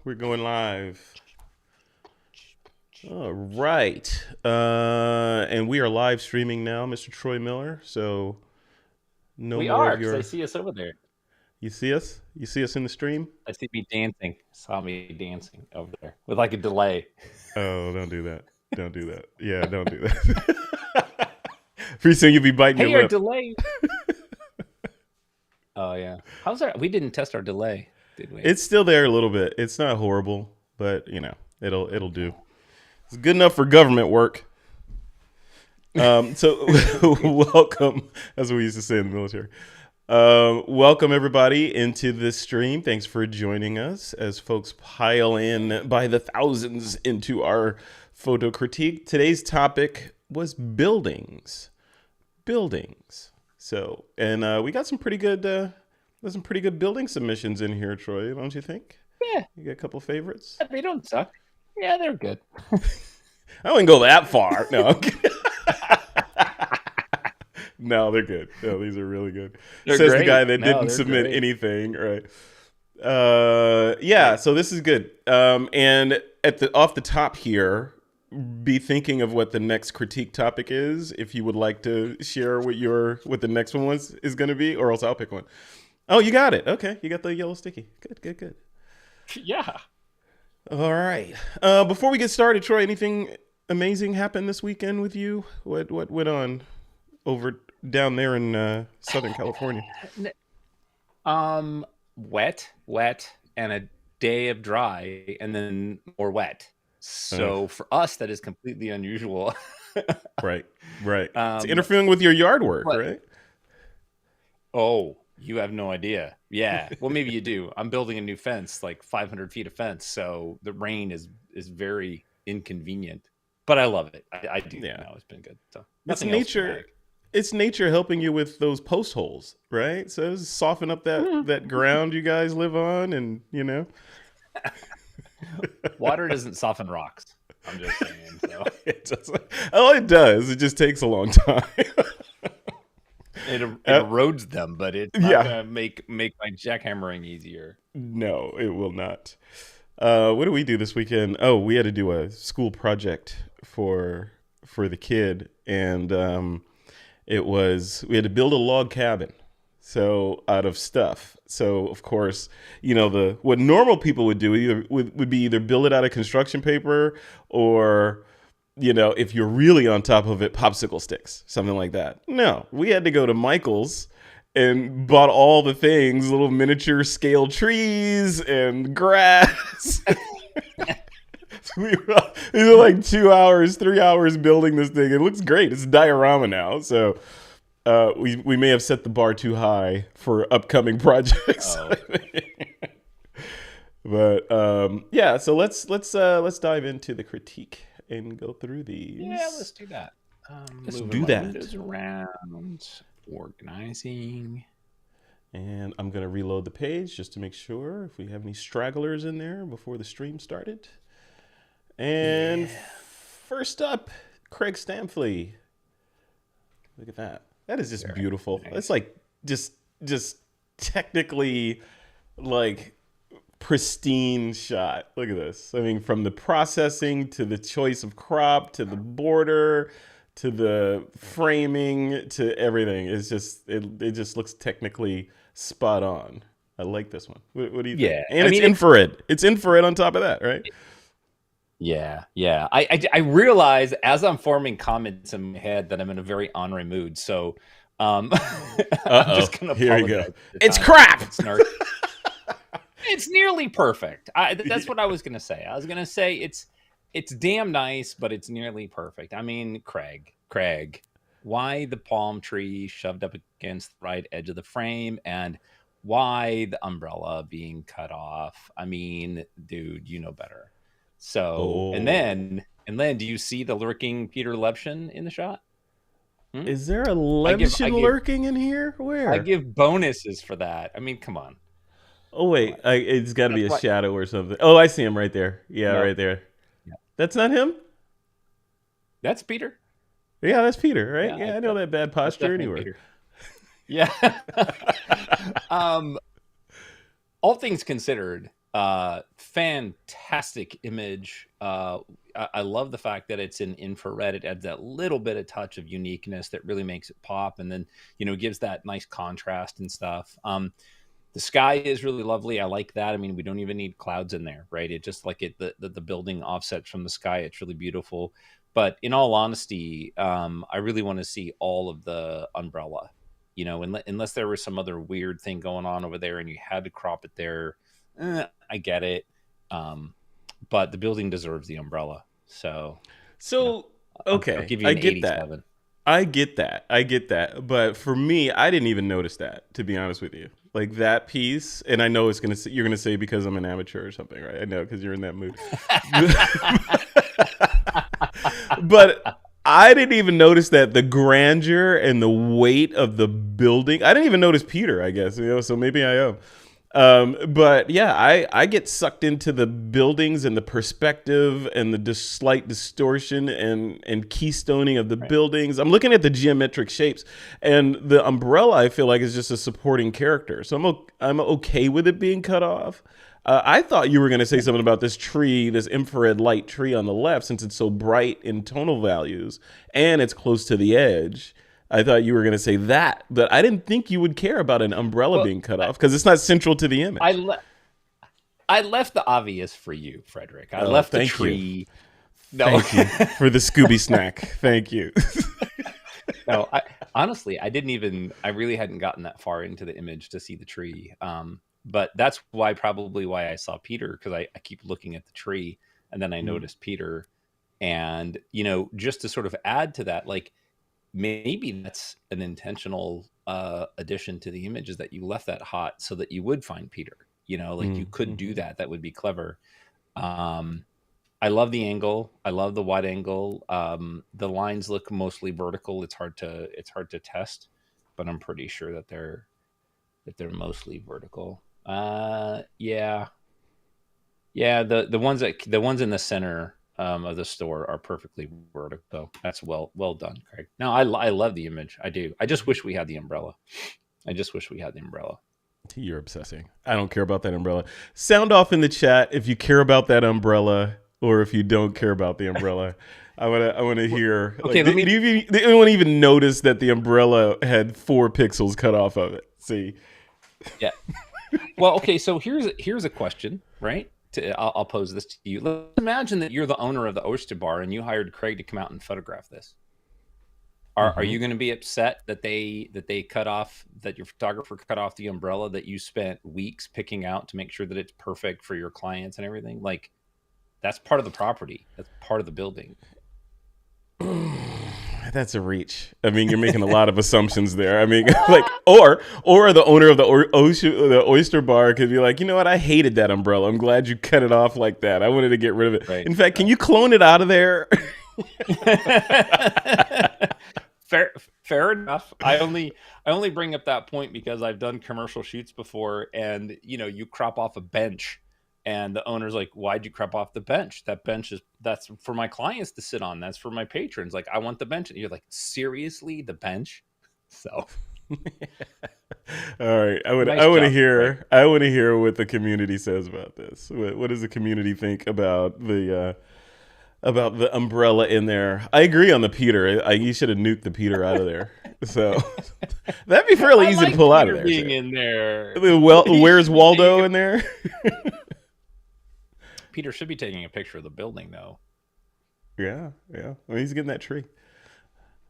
We're going live. All right. And we are live streaming now, Mr. Troy Miller. So no We more are, of because I your... see us over there. You see us? You see us in the stream? I see me dancing. Saw me dancing over there with like a delay. Oh, don't do that. Don't do that. Yeah, don't do that. Pretty soon you'll be biting Hey, your our lip. delay. Oh yeah. How's our? We didn't test our delay, did we? It's still there a little bit. It's not horrible, but it'll do. It's good enough for government work. So welcome, as we used to say in the military. Welcome everybody into this stream. Thanks for joining us as folks pile in by the thousands into our photo critique. Today's topic was buildings. So, and we got some pretty good building submissions in here, Troy. Don't you think? Yeah. You got a couple favorites? They don't suck. Yeah, they're good. I wouldn't go that far. No. I'm kidding. No, they're good. No, these are really good. They're Says great. the guy that No, didn't they're submit great. anything, right? Yeah, so this is good. And off the top here, be thinking of what the next critique topic is, if you would like to share what the next one is going to be, or else I'll pick one. Oh, you got it. Okay, you got the yellow sticky. Good. Yeah. All right. Before we get started, Troy, anything amazing happened this weekend with you? What went on over down there in Southern California? Wet, and a day of dry, and then more wet. So for us, that is completely unusual. Right. It's interfering with your yard work, right? Oh, you have no idea. Yeah. Well, maybe you do. I'm building a new fence, like 500 feet of fence. So the rain is very inconvenient, but I love it. I do. Yeah. No, it's been good. So It's nothing else nature. dramatic. It's nature helping you with those post holes, right? So it's soften up that ground you guys live on, and Water doesn't soften rocks. I'm just saying. So it does. It just takes a long time. it erodes them, but it's not gonna make my jackhammering easier. No, it will not. What did we do this weekend? Oh, we had to do a school project for the kid, and we had to build a log cabin. So out of stuff. So of course, what normal people would do would be either build it out of construction paper, or if you're really on top of it, popsicle sticks, something like that. No, we had to go to Michael's and bought all the things, little miniature scale trees and grass. These are like 2 hours, 3 hours building this thing. It looks great. It's a diorama now. So we may have set the bar too high for upcoming projects. Oh. But yeah, so let's dive into the critique and go through these. Yeah, let's do that. Let's Moving do my that. windows around, organizing. And I'm going to reload the page just to make sure if we have any stragglers in there before the stream started. And first up, Craig Stampley. Look at that. That is just Very beautiful. nice. It's like just technically like pristine shot. Look at this. I mean, from the processing to the choice of crop to the border to the framing to everything. It's just it just looks technically spot on. I like this one. What do you think? Yeah, And it's infrared. It's infrared on top of that, right? Yeah. I realize as I'm forming comments in my head that I'm in a very honorary mood. So I'm just gonna Here you apologize. go. It's crap. It's nearly perfect. That's what I was gonna say. I was gonna say it's damn nice, but it's nearly perfect. I mean, Craig, why the palm tree shoved up against the right edge of the frame, and why the umbrella being cut off? I mean, dude, you know better. So, and then, do you see the lurking Peter Lepshin in the shot? Is there a Lepshin lurking in here? Where? I give bonuses for that. I mean, come on. Oh wait, it's got to be a shadow or something. Oh, I see him right there. Yeah, right there. Yeah. That's not him? That's Peter. Yeah, that's Peter, right? Yeah, I know that bad posture anywhere. Peter. Yeah. All things considered, Fantastic image. I love the fact that it's in infrared. It adds that little bit of touch of uniqueness that really makes it pop, and then gives that nice contrast and stuff. The sky is really lovely. I like that. I mean, we don't even need clouds in there, right? It just like the building offsets from the sky. It's really beautiful. But in all honesty, I really want to see all of the umbrella. Unless there was some other weird thing going on over there and you had to crop it there. I get it. But the building deserves the umbrella. So okay, I'll give you an 87. I get that. But for me, I didn't even notice that, to be honest with you. Like that piece, and I know you're gonna say because I'm an amateur or something, right? I know, because you're in that mood. But I didn't even notice that the grandeur and the weight of the building. I didn't even notice Peter, I guess. So maybe I am. But yeah, I get sucked into the buildings and the perspective and the slight distortion and keystoning of the buildings. I'm looking at the geometric shapes, and the umbrella I feel like is just a supporting character. So I'm okay with it being cut off. I thought you were going to say something about this tree, this infrared light tree on the left, since it's so bright in tonal values and it's close to the edge. I thought you were going to say that, but I didn't think you would care about an umbrella being cut off because it's not central to the image. I left the obvious for you, Frederick. I left the tree. No. Thank you for the Scooby snack. Thank you. No, honestly, I really hadn't gotten that far into the image to see the tree. But that's probably why I saw Peter, because I keep looking at the tree and then I noticed Peter. And, just to sort of add to that, like, maybe that's an intentional addition to the image, is that you left that hot so that you would find Peter. You could do that. That would be clever. I love the angle. I love the wide angle. The lines look mostly vertical. It's hard to test, but I'm pretty sure that they're mostly vertical. Yeah. The ones in the center of the store are perfectly vertical. That's well done, Craig. No, I love the image. I do. I just wish we had the umbrella. You're obsessing. I don't care about that umbrella. Sound off in the chat if you care about that umbrella or if you don't care about the umbrella. I want to hear. Okay, did anyone even notice that the umbrella had 4 pixels cut off of it? See. Yeah. Well, okay. So here's a question, right? I'll pose this to you. Let's imagine that you're the owner of the oyster bar and you hired Craig to come out and photograph this. Are you going to be upset that that your photographer cut off the umbrella that you spent weeks picking out to make sure that it's perfect for your clients and everything? Like, that's part of the property. That's part of the building. That's a reach. I mean, you're making a lot of assumptions there. I mean, like, or the owner of the oyster bar could be like, you know what? I hated that umbrella. I'm glad you cut it off like that. I wanted to get rid of it. Right. In fact, can you clone it out of there? Fair enough. I only bring up that point because I've done commercial shoots before, and you crop off a bench. And the owner's like, why'd you crop off the bench? That bench that's for my clients to sit on. That's for my patrons. Like, I want the bench. And you're like, seriously, the bench? So, all right. I want to hear what the community says about this. What does the community think about the umbrella in there? I agree on the Peter. You should have nuked the Peter out of there. So that'd be fairly easy to pull out of there. Being in there. Well, where's Waldo in there? Peter should be taking a picture of the building, though. Yeah. Well, he's getting that tree.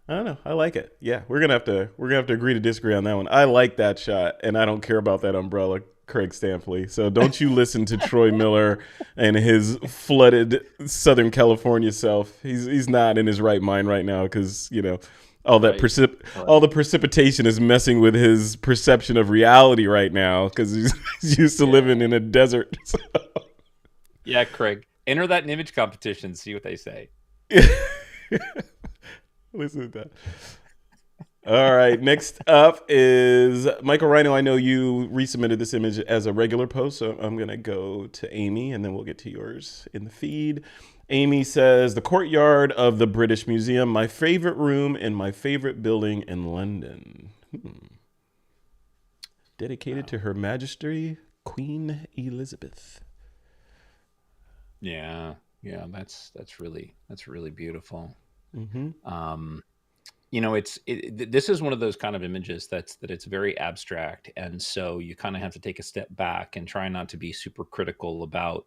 I don't know. I like it. Yeah, we're gonna have to agree to disagree on that one. I like that shot, and I don't care about that umbrella, Craig Stampley. So don't you listen to Troy Miller and his flooded Southern California self. He's not in his right mind right now because all that all the precipitation is messing with his perception of reality right now because he's used to living in a desert. So. Yeah, Craig, enter that image competition. See what they say. Listen to that. All right. Next up is Michael Rhino. I know you resubmitted this image as a regular post, so I'm going to go to Amy, and then we'll get to yours in the feed. Amy says, the courtyard of the British Museum, my favorite room in my favorite building in London. Dedicated to Her Majesty, Queen Elizabeth. Yeah, yeah, that's really beautiful. Mm-hmm. Um, this is one of those kind of images that it's very abstract, and so you kind of have to take a step back and try not to be super critical about,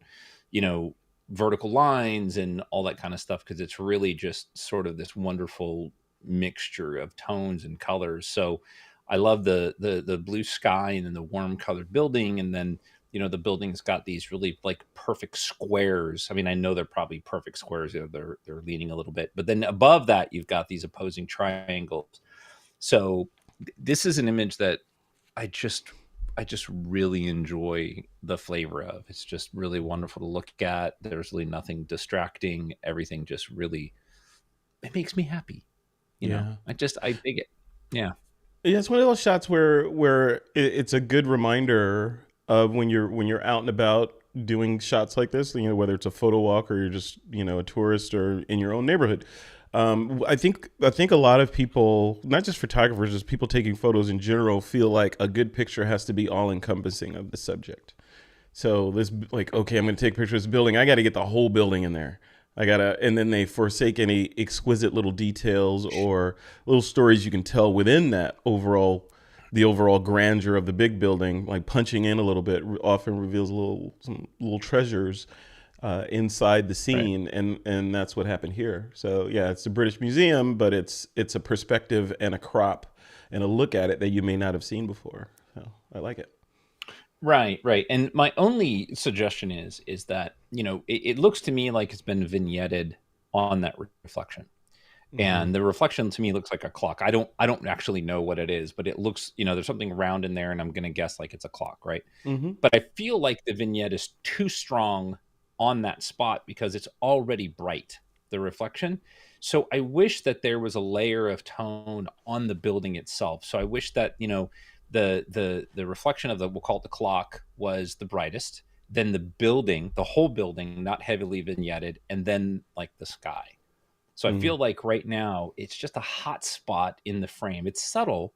you know, vertical lines and all that kind of stuff, because it's really just sort of this wonderful mixture of tones and colors. So I love the blue sky and then the warm colored building, and then the building's got these really like perfect squares. I mean, I know they're probably perfect squares. They're leaning a little bit, but then above that, you've got these opposing triangles. So this is an image that I just I just really enjoy the flavor of. It's just really wonderful to look at. There's really nothing distracting. Everything just really it makes me happy. Yeah. I dig it. Yeah. Yeah, it's one of those shots where it's a good reminder of when you're out and about doing shots like this. Whether it's a photo walk or you're just a tourist or in your own neighborhood. I think a lot of people, not just photographers, just people taking photos in general, feel like a good picture has to be all encompassing of the subject. So this, like, okay, I'm going to take a picture of this building. I got to get the whole building in there. And then they forsake any exquisite little details or little stories you can tell within the overall grandeur of the big building. Like punching in a little bit often reveals some little treasures inside the Right. scene, and that's what happened here. So yeah, it's the British Museum, but it's a perspective and a crop and a look at it that you may not have seen before. So I like it. Right, right. And my only suggestion is that, it looks to me like it's been vignetted on that reflection. Hmm. And the reflection to me looks like a clock. I don't actually know what it is, but it looks, there's something round in there and I'm going to guess like it's a clock, right? Hmm. But I feel like the vignette is too strong on that spot because it's already bright, the reflection. So I wish that there was a layer of tone on the building itself. So I wish that, the reflection of the, we'll call it the clock, was the brightest, then the building, the whole building, not heavily vignetted, and then like the sky. So I Hmm. feel like right now it's just a hot spot in the frame. It's subtle.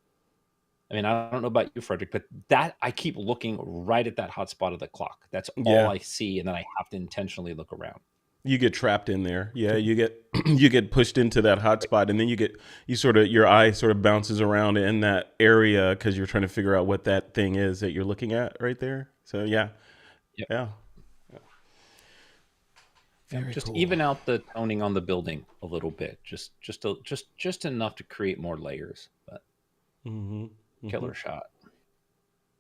I mean, I don't know about you, Frederick, but that I keep looking right at that hot spot of the clock. That's all Yeah. I see, and then I have to intentionally look around. You get trapped in there. Yeah, you get you get pushed into that hot spot, and then your eye sort of bounces around in that area because you're trying to figure out what that thing is that you're looking at right there. So yeah, Yep. yeah, Yep. very Just cool. even out the toning on the building a little bit, just enough to create more layers. But Hmm. Hmm. killer shot.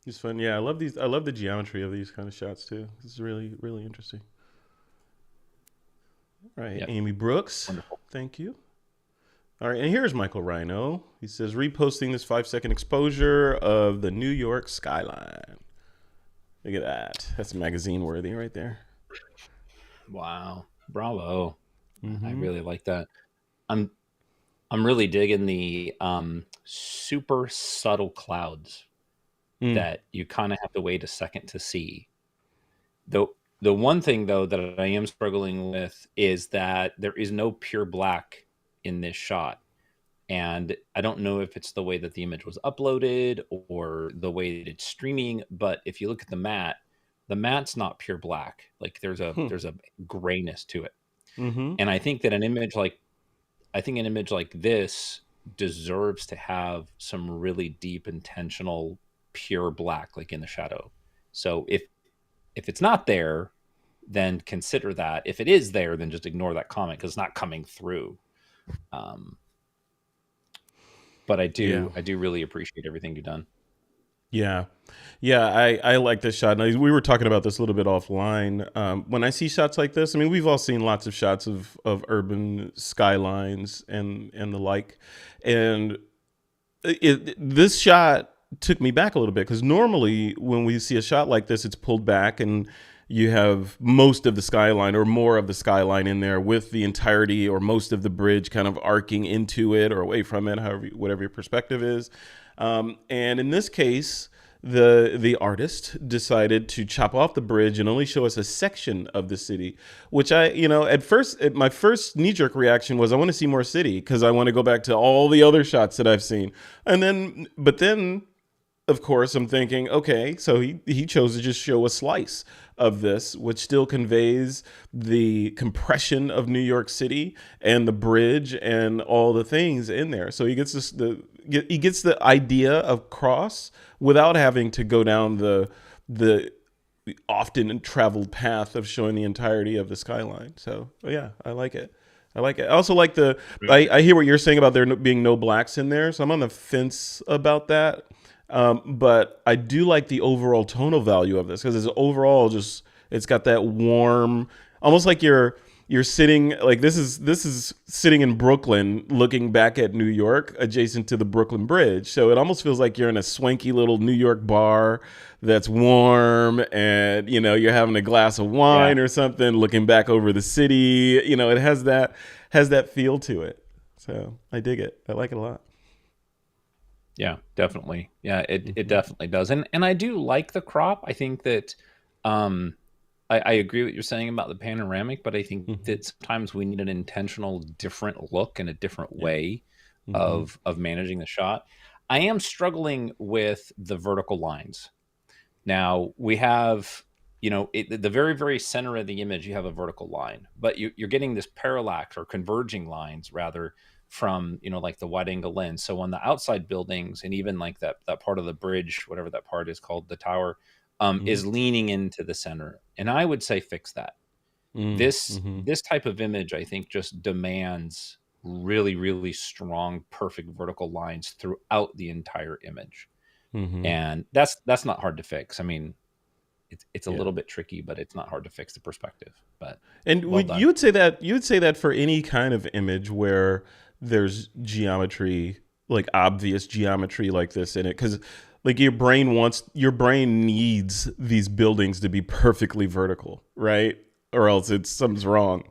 It's fun. Yeah, I love these. I love the geometry of these kind of shots too. This is really really interesting. All right, Yep. Amy Brooks, Wonderful. thank you. All right, and here's Michael Rhino. He says reposting this 5 second exposure of the New York skyline. Look at that. That's magazine worthy right there. Wow. Bravo. I Mm-hmm. really like that. I'm I'm really digging the super subtle clouds Mm. that you kind of have to wait a second to see. The one thing though that I am struggling with is that there is no pure black in this shot. And I don't know if it's the way that the image was uploaded or the way that it's streaming, but if you look at the matte's not pure black. Like Hmm. there's a grayness to it. Mm-hmm. And I think an image like this deserves to have some really deep intentional pure black like in the shadow. So if it's not there, then consider that. If it is there, then just ignore that comment because it's not coming through. Um, but Yeah. I do really appreciate everything you've done. Yeah. Yeah, I like this shot. And we were talking about this a little bit offline. When I see shots like this, I mean, we've all seen lots of shots of urban skylines and the like. And this shot took me back a little bit because normally when we see a shot like this, it's pulled back and you have most of the skyline or more of the skyline in there with the entirety or most of the bridge kind of arcing into it or away from it, however, whatever your perspective is. And in this case, the artist decided to chop off the bridge and only show us a section of the city, which at first my first knee jerk reaction was I want to see more city because I want to go back to all the other shots that I've seen, and then but then of course, I'm thinking, okay, so he chose to just show a slice of this, which still conveys the compression of New York City and the bridge and all the things in there. So he gets the idea of cross without having to go down the often traveled path of showing the entirety of the skyline. So yeah, I like it. I like it. I also like I hear what you're saying about there being no blacks in there. So I'm on the fence about that. But I do like the overall tonal value of this because it's overall just, it's got that warm, almost like you're sitting, like this is sitting in Brooklyn looking back at New York adjacent to the Brooklyn Bridge. So it almost feels like you're in a swanky little New York bar that's warm, and you're having a glass of wine or something looking back over the city. It has that feel to it. So I dig it. I like it a lot. Yeah, definitely. Yeah, it definitely does. And I do like the crop. I think that I agree with what you're saying about the panoramic, but I think that sometimes we need an intentional different look and a different way of managing the shot. I am struggling with the vertical lines. Now we have, the very, very center of the image, you have a vertical line, but you're getting this parallax or converging lines rather from, like the wide angle lens. So on the outside buildings and even like that part of the bridge, whatever that part is called, the tower, is leaning into the center. And I would say fix that. This type of image, I think, just demands really, really strong, perfect vertical lines throughout the entire image. And that's not hard to fix. I mean, it's a little bit tricky, but it's not hard to fix the perspective. But you would say that for any kind of image where there's geometry, like obvious geometry like this in it, because like your brain needs these buildings to be perfectly vertical, right? Or else something's wrong.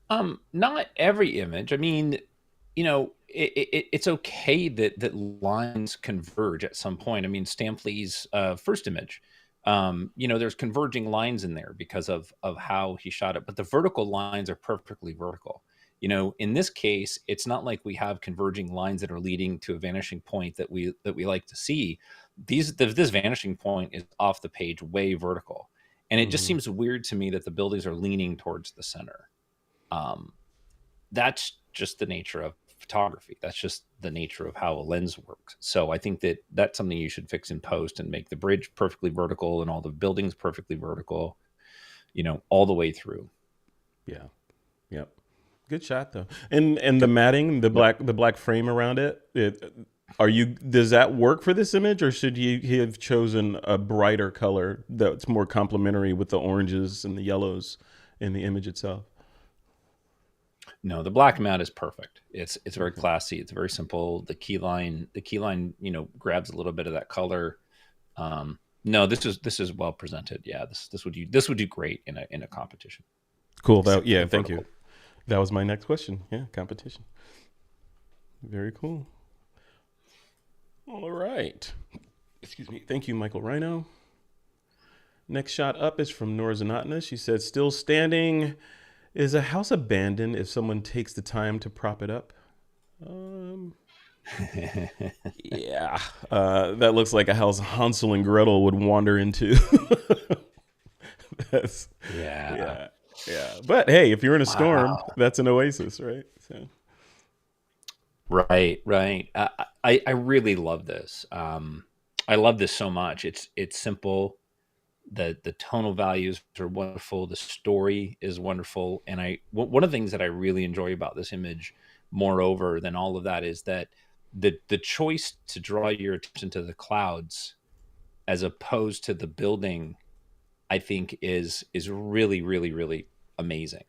Not every image. I mean, it's okay that lines converge at some point. I mean, Stampley's first image, there's converging lines in there because of how he shot it, but the vertical lines are perfectly vertical. In this case, it's not like we have converging lines that are leading to a vanishing point that we like to see. This vanishing point is off the page, way vertical, and it just seems weird to me that the buildings are leaning towards the center. That's just the nature of photography. That's just the nature of how a lens works. So I think that that's something you should fix in post and make the bridge perfectly vertical and all the buildings perfectly vertical, all the way through. Yeah. Yep. Good shot though. And the matting, the black frame around it, does that work for this image, or should he have chosen a brighter color that's more complementary with the oranges and the yellows in the image itself? No, the black mat is perfect. It's very classy. It's very simple. The key line, grabs a little bit of that color. No, this is well presented. Yeah, this would do great in a competition. Cool. Thank you. That was my next question. Yeah, competition. Very cool. All right. Excuse me. Thank you, Michael Rhino. Next shot up is from Norzanatna. She said, "Still standing. Is a house abandoned if someone takes the time to prop it up?" Yeah. That looks like a house Hansel and Gretel would wander into. Yeah. But hey, if you're in a storm, that's an oasis, right? So. Right. I really love this. I love this so much. It's simple. The tonal values are wonderful. The story is wonderful. And one of the things that I really enjoy about this image, moreover than all of that, is that the choice to draw your attention to the clouds as opposed to the building, I think is really, really, really amazing,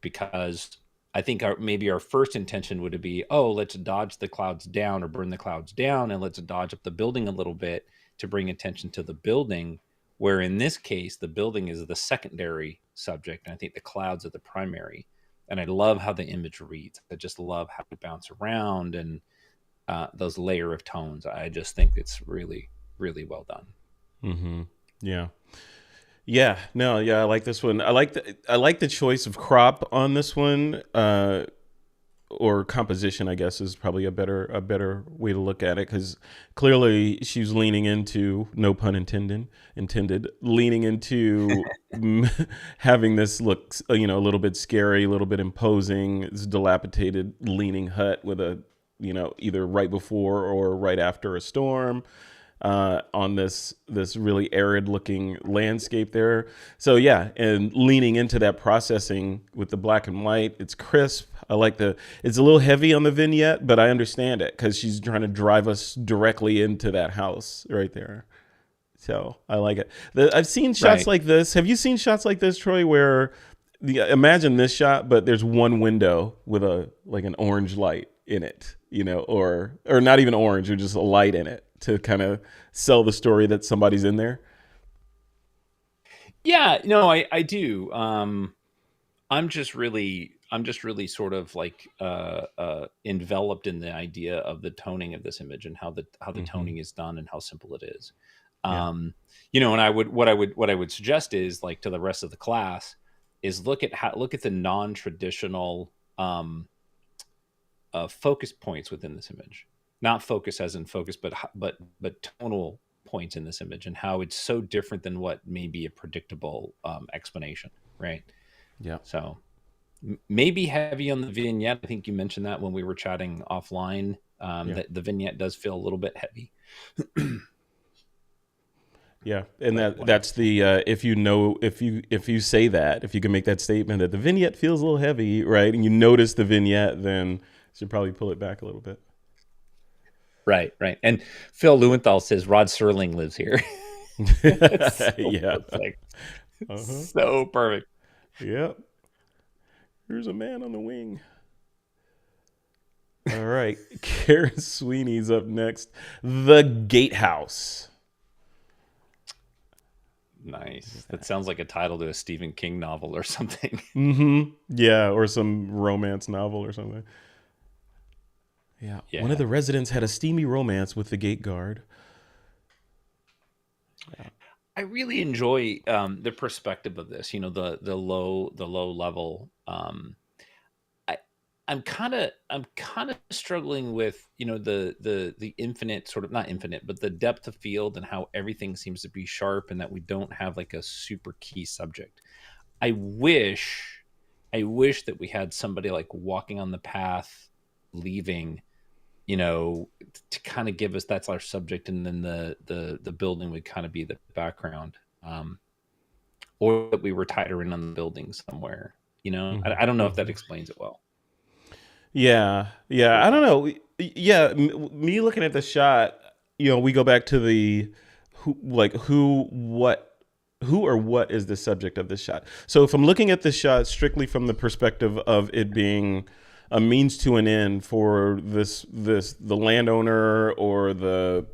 because I think maybe our first intention would be, oh, let's dodge the clouds down or burn the clouds down, and let's dodge up the building a little bit to bring attention to the building, where in this case, the building is the secondary subject, and I think the clouds are the primary. And I love how the image reads. I just love how it bounce around and those layer of tones. I just think it's really, really well done. Mm-hmm. Yeah. Yeah, no, yeah, I like this one. I like the choice of crop on this one. or composition, I guess, is probably a better way to look at it, because clearly she's leaning into, no pun intended, leaning into having this look, a little bit scary, a little bit imposing. It's dilapidated, leaning hut with a, either right before or right after a storm, on this really arid looking landscape there. So yeah, and leaning into that processing with the black and white, it's crisp. I like it's a little heavy on the vignette, but I understand it because she's trying to drive us directly into that house right there. So I like it. I've seen shots like this. Have you seen shots like this, Troy, where imagine this shot, but there's one window with an orange light in it, or not even orange, or just a light in it to kind of sell the story that somebody's in there? Yeah, no, I do. I'm just really sort of like enveloped in the idea of the toning of this image and how the toning is done and how simple it is. Yeah. And what I would suggest is, like, to the rest of the class, is look at the non-traditional focus points within this image. Not focus as in focus, but tonal points in this image, and how it's so different than what may be a predictable explanation, right? Yeah. So maybe heavy on the vignette. I think you mentioned that when we were chatting offline, that the vignette does feel a little bit heavy. Yeah, and that's the if you say that, if you can make that statement that the vignette feels a little heavy, right, and you notice the vignette, then you should probably pull it back a little bit. Right. And Phil Lewenthal says Rod Serling lives here. So yeah, perfect. So perfect. Yep. There's a man on the wing. All right, Karen Sweeney's up next. The Gatehouse. Nice. That sounds like a title to a Stephen King novel or something. Yeah, or some romance novel or something. Yeah. One of the residents had a steamy romance with the gate guard. Yeah. I really enjoy the perspective of this. The low level. I'm kind of struggling with the infinite, sort of, not infinite, but the depth of field, and how everything seems to be sharp, and that we don't have like a super key subject. I wish that we had somebody like walking on the path, leaving, to kind of give us, that's our subject, and then the building would kind of be the background, or that we were tighter in on the building somewhere. I don't know if that explains it well. Yeah, I don't know. Yeah, me looking at the shot, we go back to the who or what is the subject of this shot. So if I'm looking at this shot strictly from the perspective of it being a means to an end for the landowner, or the,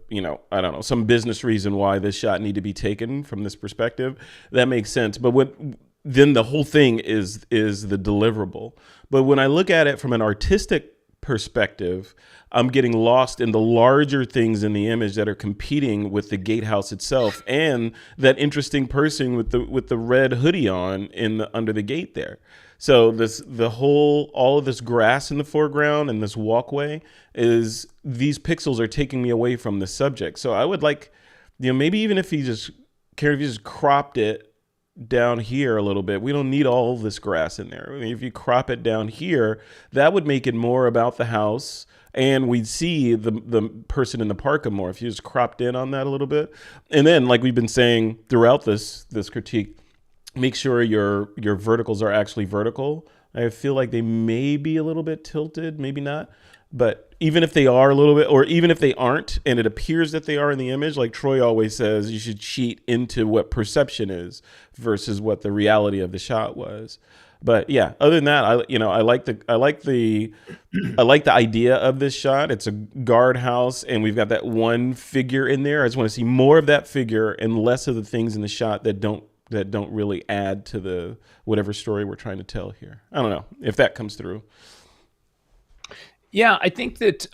I don't know, some business reason why this shot need to be taken from this perspective, that makes sense. But then the whole thing is the deliverable. But when I look at it from an artistic perspective, I'm getting lost in the larger things in the image that are competing with the gatehouse itself, and that interesting person with the red hoodie on under the gate there. So all of this grass in the foreground and this walkway, is these pixels are taking me away from the subject. So I would like, maybe even if you just cropped it down here a little bit. We don't need all this grass in there. I mean, if you crop it down here, that would make it more about the house, and we'd see the person in the parka more if you just cropped in on that a little bit. And then, like we've been saying throughout this critique, make sure your verticals are actually vertical. I feel like they may be a little bit tilted, maybe not. But even if they are a little bit, or even if they aren't, and it appears that they are in the image, like Troy always says, you should cheat into what perception is versus what the reality of the shot was. But yeah, other than that, I like the idea of this shot. It's a guardhouse, and we've got that one figure in there. I just want to see more of that figure and less of the things in the shot that don't really add to the whatever story we're trying to tell here. I don't know if that comes through. Yeah, I think that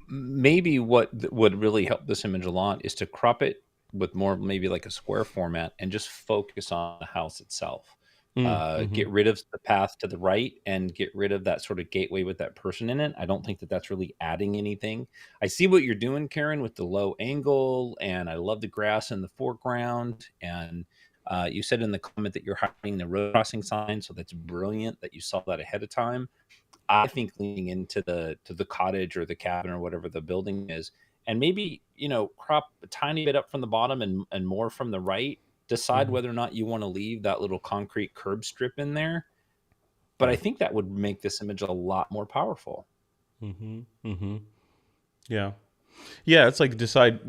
maybe what would really help this image a lot is to crop it with more, maybe like a square format, and just focus on the house itself. Mm-hmm. Get rid of the path to the right and get rid of that sort of gateway with that person in it. I don't think that that's really adding anything. I see what you're doing, Karen, with the low angle, and I love the grass in the foreground. And you said in the comment that you're hiding the road crossing sign, so that's brilliant that you saw that ahead of time. I think leaning into the cottage or the cabin or whatever the building is, and maybe crop a tiny bit up from the bottom and more from the right. Decide Mm-hmm. whether or not you want to leave that little concrete curb strip in there. But I Yeah. think that would make this image a lot more powerful. Mm-hmm. Mm-hmm. Yeah. Yeah, it's like decide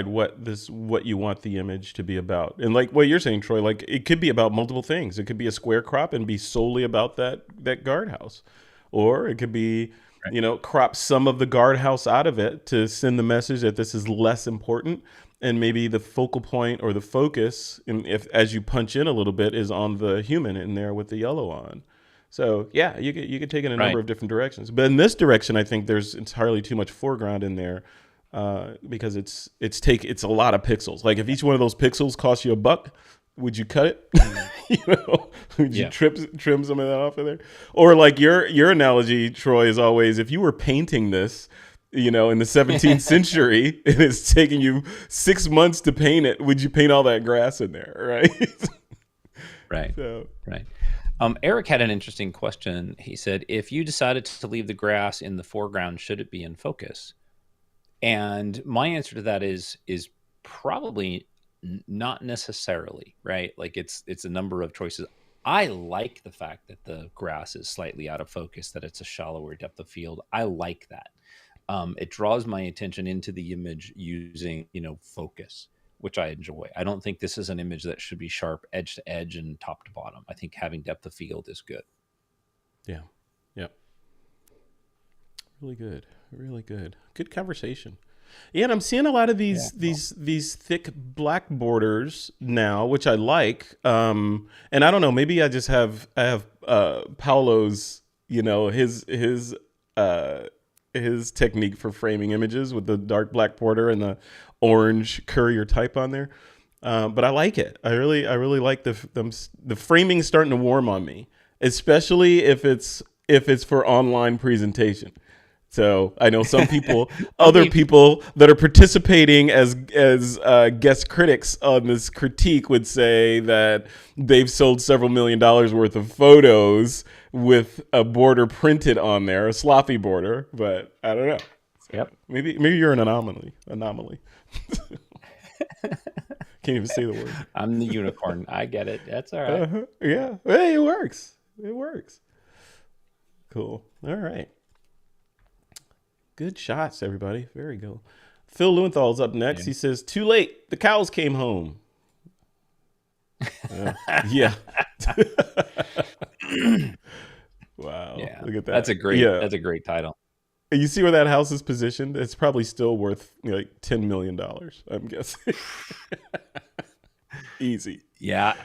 what you want the image to be about. And like what you're saying, Troy, like it could be about multiple things. It could be a square crop and be solely about that guardhouse. Or it could be, Right. crop some of the guardhouse out of it to send the message that this is less important, and maybe the focal point or the focus, and if as you punch in a little bit, is on the human in there with the yellow on. So yeah, you could take it in a number Right. of different directions. But in this direction, I think there's entirely too much foreground in there, because it's a lot of pixels. Like if each one of those pixels cost you $1, would you cut it? Mhm. Would you Yeah. trim some of that off of there? Or like your analogy, Troy, is always, if you were painting this, in the 17th century, and it's taking you 6 months to paint it, would you paint all that grass in there, right? Right. So Right. Eric had an interesting question. He said, if you decided to leave the grass in the foreground, should it be in focus? And my answer to that is probably not necessarily, right? Like it's a number of choices. I like the fact that the grass is slightly out of focus, that it's a shallower depth of field. I like that. It draws my attention into the image using, focus, which I enjoy. I don't think this is an image that should be sharp edge to edge and top to bottom. I think having depth of field is good. yeah, yeah, really good, really good, good conversation. Yeah, and I'm seeing a lot of Yeah. these thick black borders now, which I like. And I don't know, maybe I have Paolo's, uh his technique for framing images with the dark black border and the orange courier type on there. But I like it. I really like the framing starting to warm on me, especially if it's for online presentation. So I know some people, Well, other people that are participating as guest critics on this critique would say that they've sold several $1 million worth of photos with a border printed on there, a sloppy border. But I don't know. So yep. maybe you're an anomaly. Can't even say the word. I'm the unicorn. I get it. That's all right. Yeah. Hey, it works. It works. Cool. All right. Good shots, everybody. Very good. Phil Lewenthal's up next. Yeah. He says, "Too late. The cows came home." Yeah. Wow. Yeah. Look at that. That's a great. Yeah. That's a great title. You see where that house is positioned? It's probably still worth like $10 million, I'm guessing. Easy. Yeah.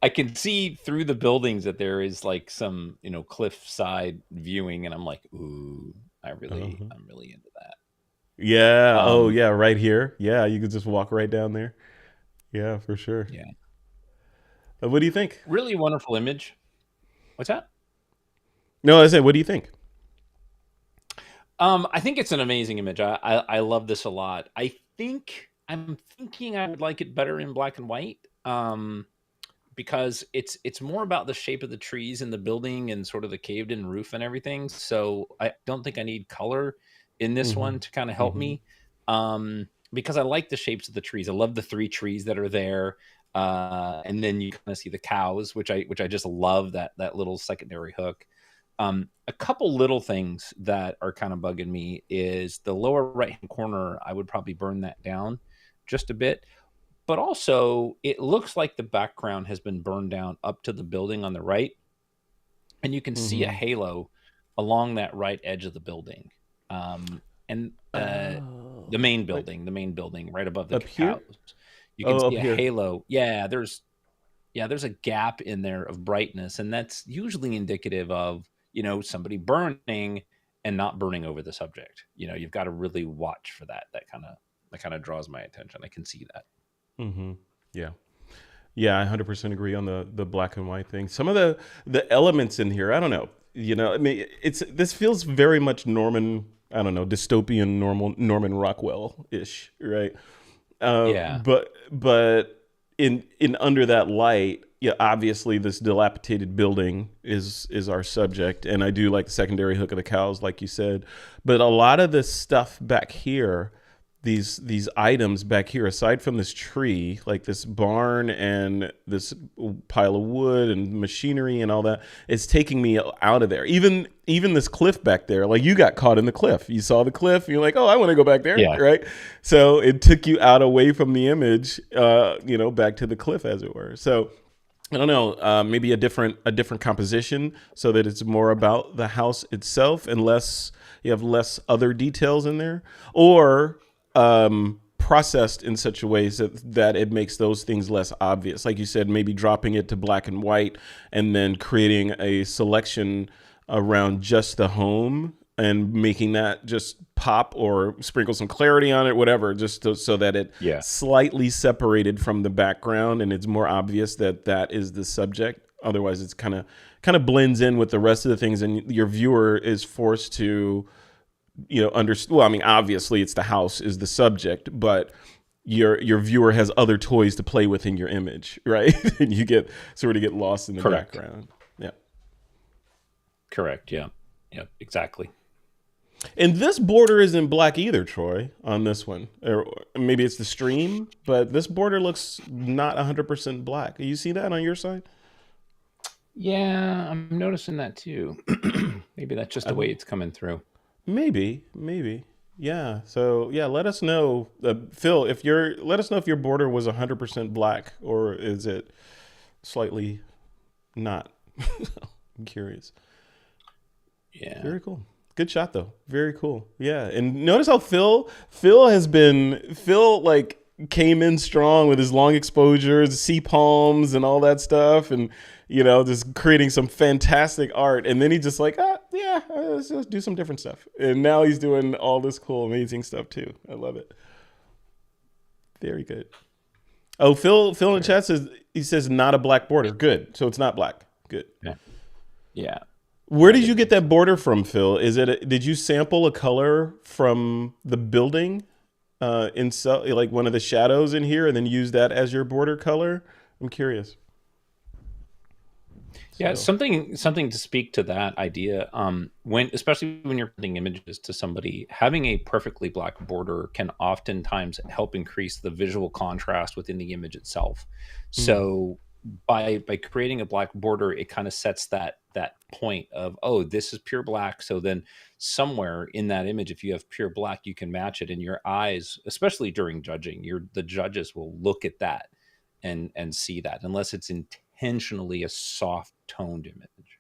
I can see through the buildings that there is like some, cliffside viewing, and I'm like, ooh, I'm really into that. Yeah. Oh, Um, yeah. Right here. Yeah. You could just walk right down there. Yeah, for sure. yeah. What do you think? Really wonderful image. What's that? No, I said, what do you think? I think it's an amazing image. I love this a lot. I'm thinking I would like it better in black and white. Because it's more about the shape of the trees in the building and sort of the caved in roof and everything. So I don't think I need color in this Mm-hmm. one to kind of help Mm-hmm. me. Because I like the shapes of the trees. I love the 3 trees that are there. And then you kind of see the cows, which I just love that little secondary hook. A couple little things that are kind of bugging me is the lower right hand corner. I would probably burn that down just a bit. But also, it looks like the background has been burned down up to the building on the right, and you can see a Mm-hmm. halo along that right edge of the building. And Oh, like the main building right above the up here? cows. You can Oh, see up a here. halo. There's a gap in there of brightness, and that's usually indicative of, somebody burning and not burning over the subject. You've got to really watch for that. That kind of draws my attention. I can see that. Mm-hmm. Yeah. Yeah, I 100% agree on the black and white thing. Some of the elements in here, I don't know. I mean, this feels very much Norman. I don't know, dystopian Norman Rockwell ish, right? Yeah. But in under that light, yeah, obviously this dilapidated building is our subject, and I do like the secondary hook of the cows, like you said. But a lot of this stuff back here, these items back here, aside from this tree, like this barn and this pile of wood and machinery and all that, it's taking me out of there. Even this cliff back there, like you got caught in the cliff. You saw the cliff, and you're like, oh, I want to go back there, Yeah. right? So it took you out away from the image, back to the cliff, as it were. So I don't know, maybe a different composition so that it's more about the house itself and you have less other details in there, or processed in such a way that it makes those things less obvious. Like you said, maybe dropping it to black and white and then creating a selection around just the home and making that just pop, or sprinkle some clarity on it, whatever, just so that it slightly separated from the background and it's more obvious that is the subject. Otherwise, it's kind of blends in with the rest of the things, and your viewer is forced to understand. Well, I mean, obviously it's the house is the subject, but your viewer has other toys to play with in your image, right? And you get lost in the background. Yeah. Correct. Yeah. Yeah, exactly. And this border isn't black either, Troy, on this one. Or maybe it's the stream, but this border looks not 100% black. You see that on your side? Yeah, I'm noticing that too. Maybe that's just the way it's coming through. Maybe. Yeah. So yeah, let us know, Phil. Let us know if your border was 100% black, or is it slightly not. I'm curious. Yeah. Very cool. Good shot though. Very cool. Yeah. And notice how Phil like came in strong with his long exposures, sea palms and all that stuff, and just creating some fantastic art. And then he just like, let's just do some different stuff. And now he's doing all this cool, amazing stuff too. I love it. Very good. Oh, Phil in the chat says not a black border. Good. So it's not black. Good. Yeah. Where did you get that border from, Phil? Did you sample a color from the building like one of the shadows in here, and then use that as your border color? I'm curious. Yeah, something to speak to that idea. Especially when you're putting images to somebody, having a perfectly black border can oftentimes help increase the visual contrast within the image itself. So by creating a black border, it kind of sets that point of, oh, this is pure black. So then somewhere in that image, if you have pure black, you can match it, and your eyes, especially during judging, the judges will look at that and see that, unless it's intentionally a soft toned image.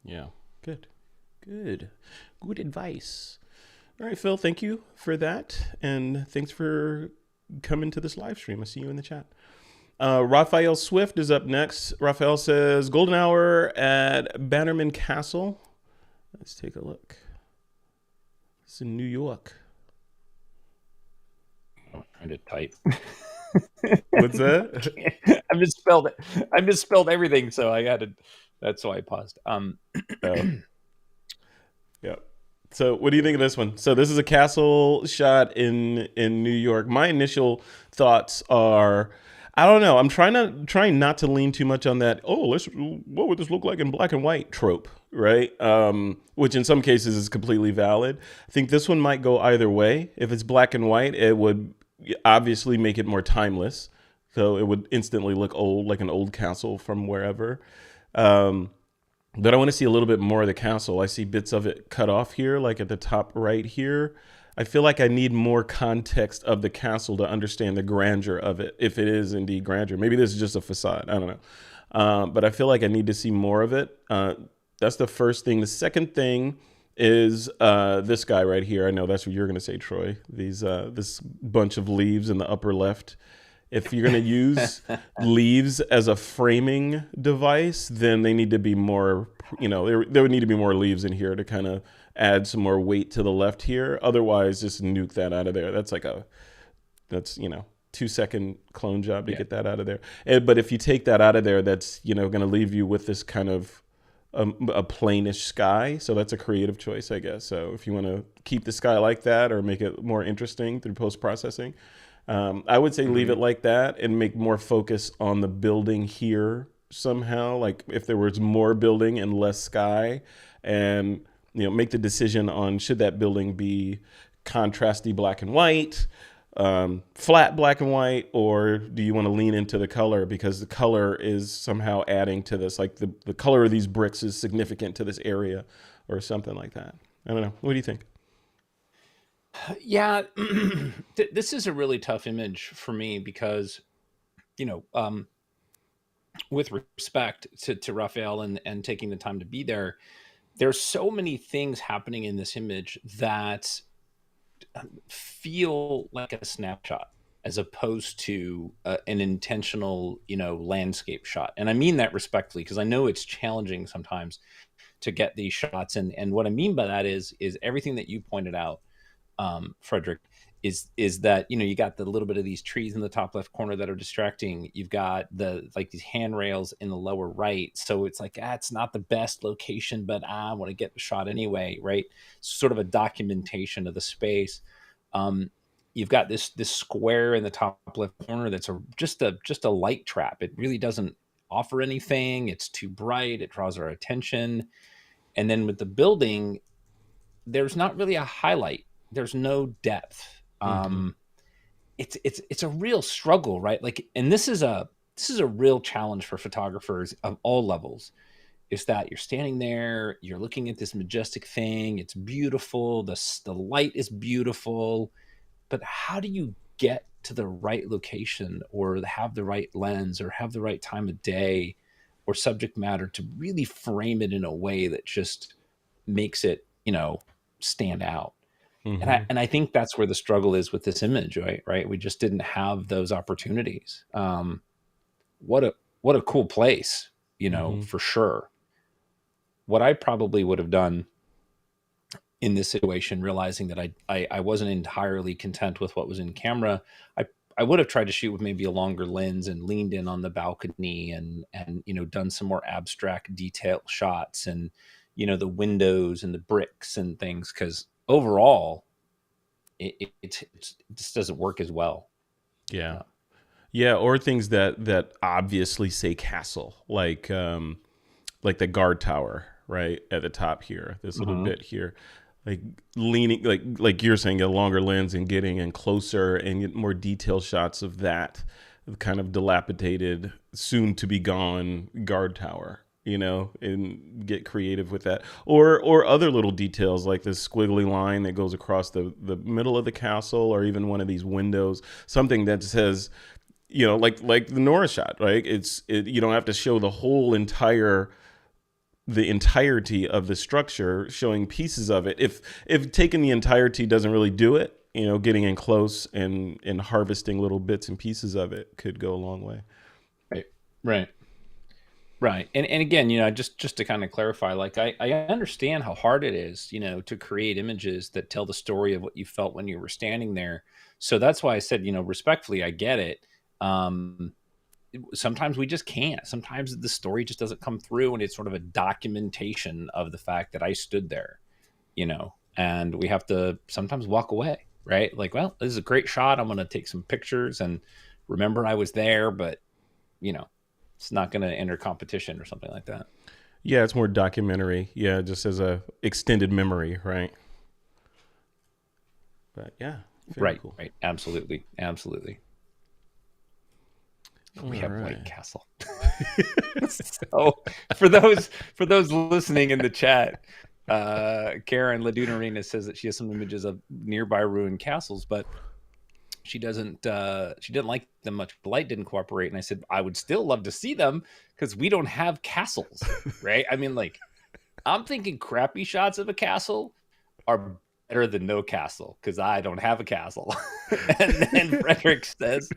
Yeah. Good advice. All right, Phil, thank you for that, and thanks for coming to this live stream. I see you in the chat. Raphael Swift is up next. Raphael says golden hour at Bannerman Castle. Let's take a look. It's in New York. I'm trying to type. What's that? I misspelled everything, so I got to. That's why I paused. Yeah. So what do you think of this one? So this is a castle shot in New York. My initial thoughts are, I don't know. I'm trying not to lean too much on that. Oh, what would this look like in black and white trope, right? Which in some cases is completely valid. I think this one might go either way. If it's black and white, it would obviously make it more timeless. So it would instantly look old, like an old castle from wherever. But I want to see a little bit more of the castle. I see bits of it cut off here, like at the top right here. I feel like I need more context of the castle to understand the grandeur of it, if it is indeed grandeur. Maybe this is just a facade. I don't know. But I feel like I need to see more of it. That's the first thing. The second thing is this guy right here. I know that's what you're going to say, Troy. This bunch of leaves in the upper left. If you're going to use leaves as a framing device, then they need to be more, there would need to be more leaves in here to kind of add some more weight to the left here. Otherwise, just nuke that out of there. That's 2-second clone job to Yeah. get that out of there. But if you take that out of there, that's, going to leave you with this kind of a plainish sky. So that's a creative choice, I guess. So if you want to keep the sky like that or make it more interesting through post-processing, I would say leave it like that and make more focus on the building here somehow. Like if there was more building and less sky, and make the decision on should that building be contrasty black and white, flat black and white, or do you want to lean into the color because the color is somehow adding to this, like the color of these bricks is significant to this area or something like that. I don't know. What do you think? Yeah, this is a really tough image for me because, with respect to Raphael and taking the time to be there, there's so many things happening in this image that feel like a snapshot as opposed to an intentional, landscape shot. And I mean that respectfully because I know it's challenging sometimes to get these shots. And what I mean by that is everything that you pointed out, Frederick, is that you got the little bit of these trees in the top left corner that are distracting. You've got these handrails in the lower right, so it's like it's not the best location, but I want to get the shot anyway, right? Sort of a documentation of the space. You've got this square in the top left corner that's just a light trap. It really doesn't offer anything. It's too bright. It draws our attention. And then with the building, there's not really a highlight. There's no depth. It's a real struggle, right? Like, and this is a real challenge for photographers of all levels. Is that you're standing there, you're looking at this majestic thing. It's beautiful. The light is beautiful, but how do you get to the right location or have the right lens or have the right time of day or subject matter to really frame it in a way that just makes it, stand out? And I think that's where the struggle is with this image, right? We just didn't have those opportunities. What a cool place, for sure. What I probably would have done in this situation, realizing that I wasn't entirely content with what was in camera, I would have tried to shoot with maybe a longer lens and leaned in on the balcony and done some more abstract detail shots and the windows and the bricks and things, because overall it just doesn't work as well. Yeah, or things that obviously say castle, like the guard tower right at the top here, this little bit here, like leaning, like you're saying, a longer lens and getting in closer and get more detailed shots of that kind of dilapidated, soon to be gone guard tower, and get creative with that, or other little details like this squiggly line that goes across the middle of the castle, or even one of these windows, something that says, like the Nora shot, right? You don't have to show the entirety of the structure, showing pieces of it. If taking the entirety doesn't really do it, getting in close and harvesting little bits and pieces of it could go a long way. Right. And again, just to kind of clarify, like I understand how hard it is, to create images that tell the story of what you felt when you were standing there. So that's why I said, respectfully, I get it. Sometimes we just can't. Sometimes the story just doesn't come through, and it's sort of a documentation of the fact that I stood there, and we have to sometimes walk away, right? Like, well, this is a great shot. I'm going to take some pictures and remember I was there, but, it's not going to enter competition or something like that. Yeah, it's more documentary. Yeah, just as a extended memory, right? But yeah, right, cool. Right, absolutely. We have White Castle. So for those listening in the chat, Karen Ladunarina says that she has some images of nearby ruined castles, but she didn't like them much. The light didn't cooperate. And I said, I would still love to see them because we don't have castles, right? I mean, like, I'm thinking crappy shots of a castle are better than no castle because I don't have a castle. And then Frederick says,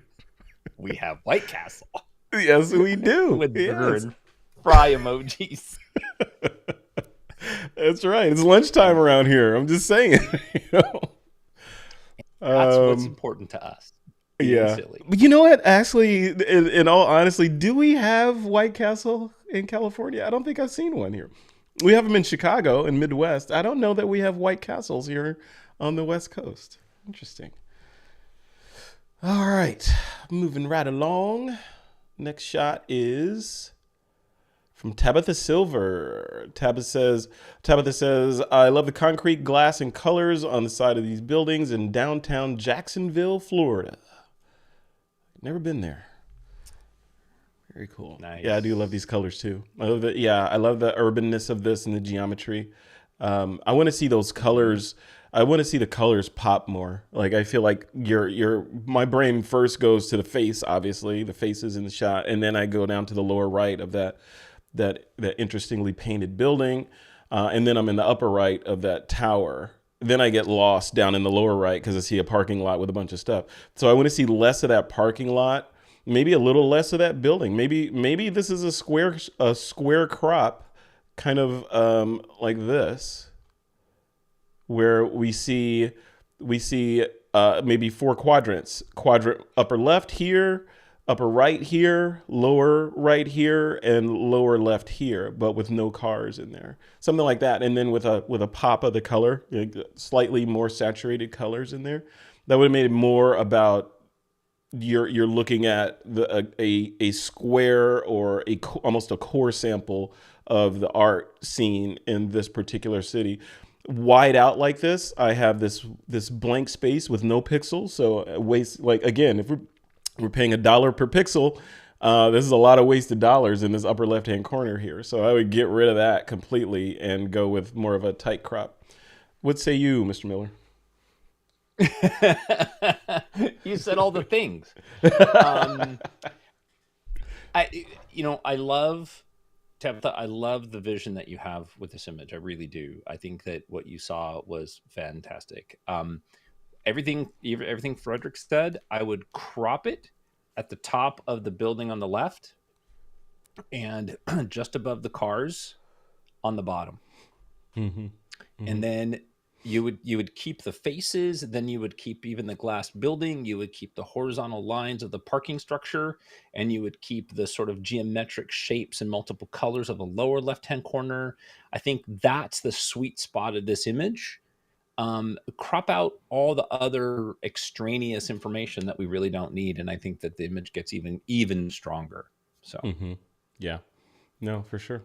we have White Castle. Yes, we do. With burger and fry emojis. That's right. It's lunchtime around here. I'm just saying. That's what's important to us. being Yeah. silly. But you know what? Actually, in all honesty, do we have White Castle in California? I don't think I've seen one here. We have them in Chicago and Midwest. I don't know that we have White Castles here on the West Coast. Interesting. All right. Moving right along. Next shot is from Tabitha Silver. Tabitha says, I love the concrete, glass, and colors on the side of these buildings in downtown Jacksonville, Florida. Never been there. Very cool. Nice. Yeah, I do love these colors too. I love the I love the urbanness of this and the geometry. I want to see those colors. I want to see the colors pop more. Like I feel like my brain first goes to the face, obviously, the faces in the shot, and then I go down to the lower right of that interestingly painted building, and then I'm in the upper right of that tower. Then I get lost down in the lower right because I see a parking lot with a bunch of stuff. So I want to see less of that parking lot, maybe a little less of that building. Maybe this is a square crop, kind of like this, where we see maybe 4 quadrants. Quadrant upper left here, upper right here, lower right here, and lower left here, but with no cars in there. Something like that. And then with a pop of the color, slightly more saturated colors in there. That would have made it more about you're looking at a square or almost a core sample of the art scene in this particular city. Wide out like this, I have this blank space with no pixels. So waste, like, again, if we're paying $1 per pixel, this is a lot of wasted dollars in this upper left-hand corner here. So I would get rid of that completely and go with more of a tight crop. What say you, Mr. Miller? You said all the things. I love, Tabitha, I love the vision that you have with this image. I really do. I think that what you saw was fantastic. Everything Frederick said, I would crop it at the top of the building on the left and just above the cars on the bottom. Mm-hmm. Mm-hmm. And then you would keep the faces, then you would keep even the glass building, you would keep the horizontal lines of the parking structure, and you would keep the sort of geometric shapes and multiple colors of the lower left-hand corner. I think that's the sweet spot of this image. Crop out all the other extraneous information that we really don't need, and I think that the image gets even stronger. So, yeah, no, for sure,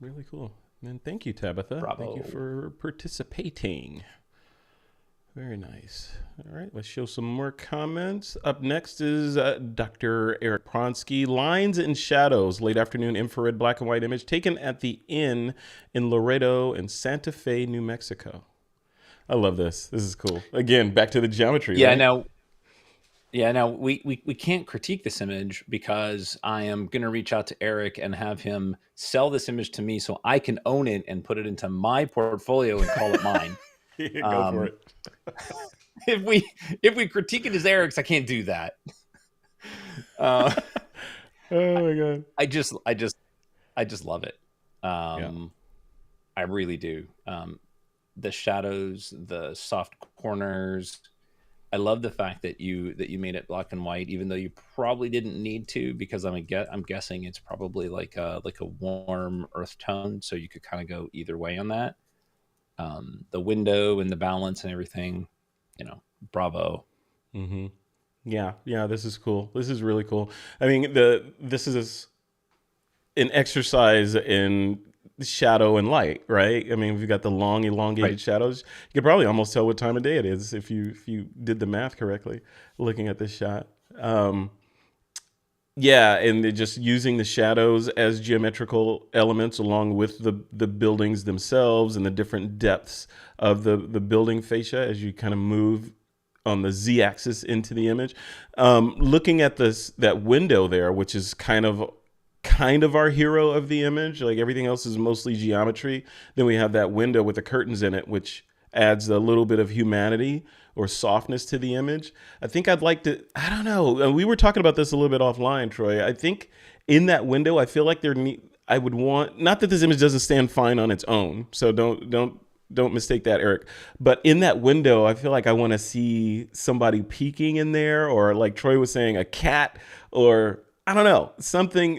really cool. And thank you, Tabitha. Bravo. Thank you for participating. Very nice. All right, let's show some more comments. Up next is Dr. Eric Bronsky. Lines and shadows, late afternoon infrared black and white image taken at the inn in Laredo in Santa Fe, New Mexico. I love this. This is cool. Again, back to the geometry. Yeah, right? Now we can't critique this image because I am going to reach out to Eric and have him sell this image to me so I can own it and put it into my portfolio and call it mine. Go for it. If we critique it as Eric's, I can't do that. Oh my God. I just love it. I really do. The shadows, the soft corners. I love the fact that you made it black and white, even though you probably didn't need to, because I'm guessing it's probably like a warm earth tone, so you could kind of go either way on that. The window and the balance and everything, bravo. Mm-hmm. Yeah, this is cool. This is really cool. I mean, this is an exercise in shadow and light, right? I mean, we've got the long elongated shadows. You could probably almost tell what time of day it is if you did the math correctly looking at this shot. And they're just using the shadows as geometrical elements along with the buildings themselves and the different depths of the building fascia as you kind of move on the z-axis into the image. Looking at that window there, which is kind of our hero of the image, like everything else is mostly geometry. Then we have that window with the curtains in it, which adds a little bit of humanity or softness to the image. I think I'd like to, I don't know. We were talking about this a little bit offline, Troy. I think in that window, I feel like I would want, not that this image doesn't stand fine on its own. So don't Don't mistake that, Eric. But in that window, I feel like I want to see somebody peeking in there, or like Troy was saying, a cat, or I don't know, something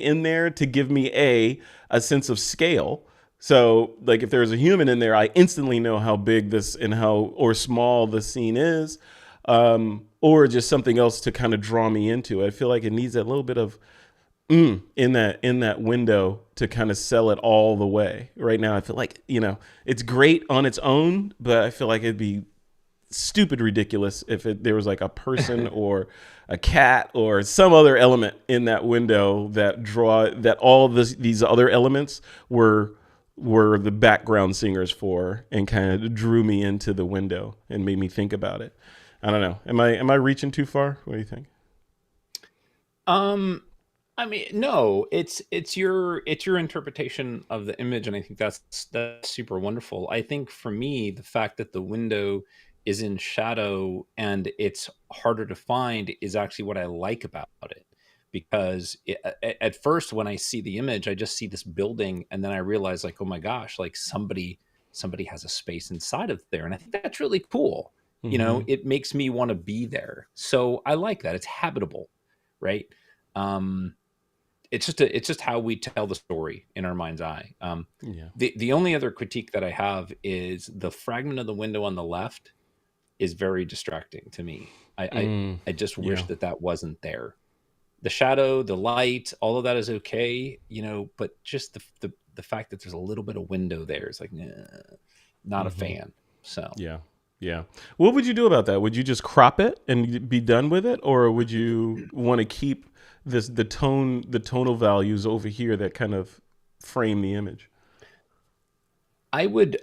in there to give me a sense of scale. So like if there's a human in there, I instantly know how big this and how or small the scene is, or just something else to kind of draw me into it. I feel like it needs that little bit of in that window to kind of sell it all the way. Right now, I feel like, it's great on its own, but I feel like it'd be stupid ridiculous if there was like a person or a cat or some other element in that window that all these other elements were the background singers for, and kind of drew me into the window and made me think about it. I don't know. Am I reaching too far? What do you think? I mean, no, it's your interpretation of the image, and I think that's super wonderful. I think for me, the fact that the window is in shadow and it's harder to find is actually what I like about it, because at first when I see the image, I just see this building, and then I realize like, oh my gosh, like somebody has a space inside of there, and I think that's really cool. Mm-hmm. It makes me want to be there, so I like that. It's habitable, right? It's just how we tell the story in our mind's eye. Yeah. The only other critique that I have is the fragment of the window on the left is very distracting to me. I just wish Yeah. that wasn't there. The shadow, the light, all of that is okay, but just the fact that there's a little bit of window there is like, nah, not a Mm-hmm. fan. So Yeah. Yeah. What would you do about that? Would you just crop it and be done with it, or would you want to keep the tonal values over here that kind of frame the image? I would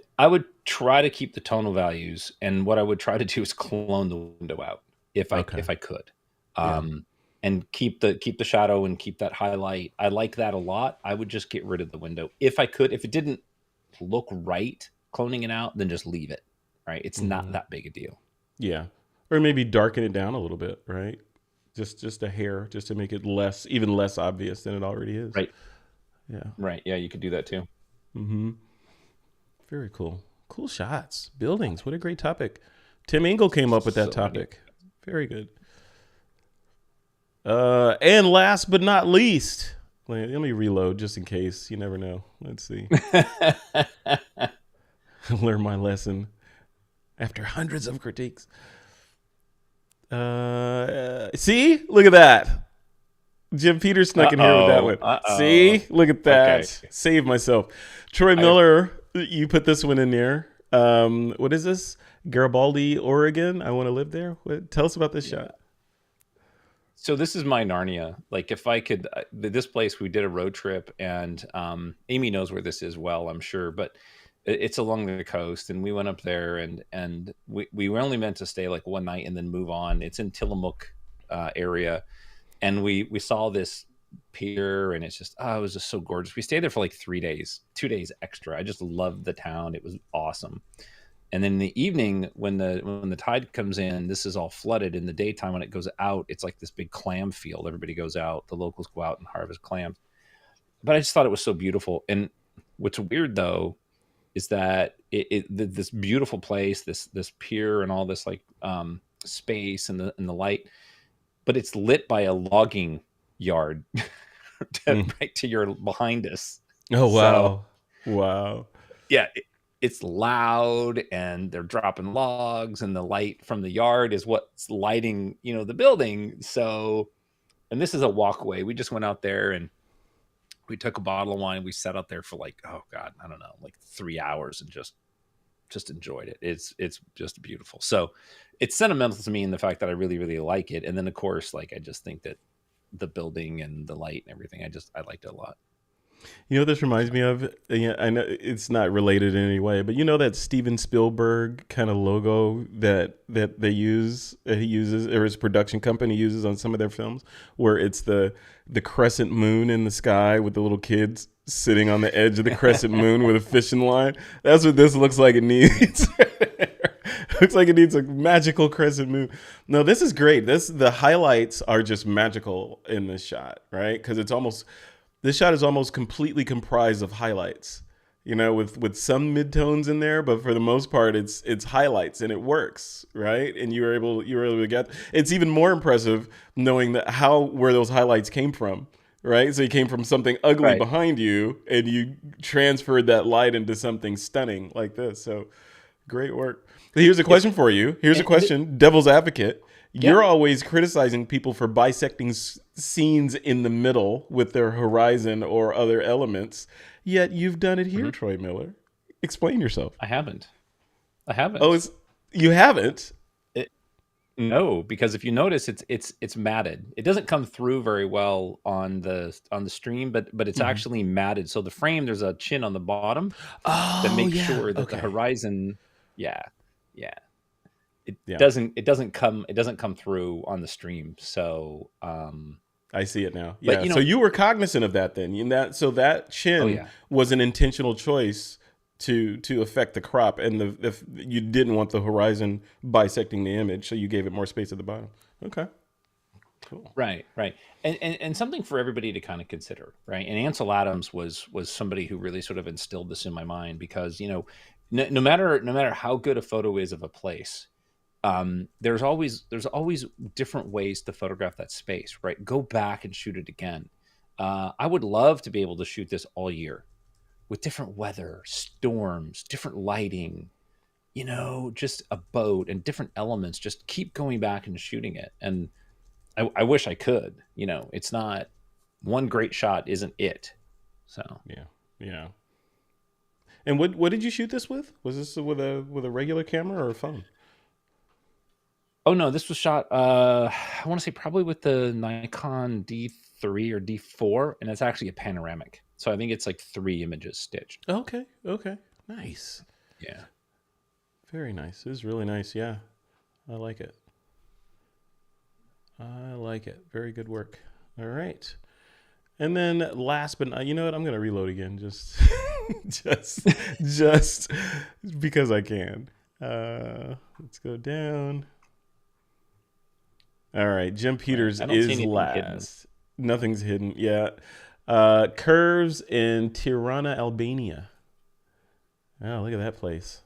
try to keep the tonal values, and what I would try to do is clone the window out Okay. if I could, Yeah. um, and keep the shadow and keep that highlight. I like that a lot. I would just get rid of the window if I could. If it didn't look right, cloning it out, then just leave it. Right? It's not Mm-hmm. that big a deal. Yeah. Or maybe darken it down a little bit, right? Just a hair, just to make it even less obvious than it already is. Right. Yeah. Right. Yeah, you could do that too. Mm-hmm. Very cool. Cool shots. Buildings. What a great topic. Tim Engel came up with that So many. topic. Very good. And last but not least, let me reload just in case. You never know. Let's see. Learn my lesson after hundreds of critiques. See? Look at that. Jim Peters snuck in here with that one. Uh-oh. See? Look at Okay. that. Save myself. Troy I Miller, you put this one in there. What is this? Garibaldi, Oregon. I want to live there. Tell us about this yeah. shot. So this is my Narnia. Like if I could, this place, we did a road trip, and Amy knows where this is well, I'm sure, but it's along the coast, and we went up there, and we were only meant to stay like one night and then move on. It's in Tillamook area, and we saw this pier, and it's just it was just so gorgeous. We stayed there for like 3 days, 2 days extra. I just loved the town. It was awesome. And then in the evening, when the tide comes in, this is all flooded. In the daytime, when it goes out, it's like this big clam field. Everybody goes out. The locals go out and harvest clams. But I just thought it was so beautiful. And what's weird though is that this beautiful place, this pier, and all this like space and the light, but it's lit by a logging yard Mm. right to your behind us. Oh, So wow. Wow. yeah, it's loud, and they're dropping logs, and the light from the yard is what's lighting, the building. So, and this is a walkway. We just went out there and we took a bottle of wine. We sat out there for like, oh God, I don't know, like 3 hours, and just enjoyed it. It's just beautiful. So it's sentimental to me in the fact that I really, really like it. And then of course, like, I just think that the building and the light and everything, I liked it a lot. You know what this reminds me of? Yeah, I know it's not related in any way, but you know that Steven Spielberg kind of logo that he uses, or his production company uses on some of their films, where it's the crescent moon in the sky with the little kids sitting on the edge of the crescent moon with a fishing line. That's what this looks like it needs. Looks like it needs a magical crescent moon. No, this is great. The highlights are just magical in this shot, right? Because this shot is almost completely comprised of highlights. with some midtones in there, but for the most part, it's highlights and it works, right? And you were able to get. It's even more impressive knowing where those highlights came from, right? So you came from something ugly Right. behind you, and you transferred that light into something stunning like this. So great work. Here's a Yep. question for you. Here's a And question, devil's advocate. yeah. You're always criticizing people for bisecting scenes in the middle with their horizon or other elements, yet you've done it here, Mhm. Troy Miller. Explain yourself. I haven't. I Oh, haven't. you haven't? It, no, because if you notice, it's matted. It doesn't come through very well on the stream, but it's Hmm. actually matted. So the frame, there's a chin on the bottom that Oh, makes yeah. sure that the Okay. horizon, yeah, yeah, it Yeah, doesn't come through on the stream. So, I see it now. but Yeah. So you were cognizant of that then. So that oh chin yeah, was an intentional choice to affect the crop, and you didn't want the horizon bisecting the image, so you gave it more space at the bottom. Okay. Cool. right, right, and something for everybody to kind of consider, right? And Ansel Adams was somebody who really sort of instilled this in my mind because no matter how good a photo is of a place, there's always different ways to photograph that space, right? Go back and shoot it again. I would love to be able to shoot this all year with different weather, storms, different lighting, just a boat and different elements. Just keep going back and shooting it. And I wish I could. It's not one great shot isn't it. So, Yeah. Yeah. And what did you shoot this with? Was this with a regular camera or a phone? oh no, this was shot. I want to say probably with the Nikon D3 or D4, and it's actually a panoramic. So I think it's like 3 images stitched. Okay. Okay. Nice. Yeah. Very nice. This is really nice. Yeah. I like it. I like it. Very good work. All right. And then last but not, you know what? I'm gonna reload again, just just just because I can. Let's go down. All right, Jim Right. Peters I don't see is anything hidden. last. Nothing's hidden. Yeah. Curves in Tirana, Albania. Oh, look at that place.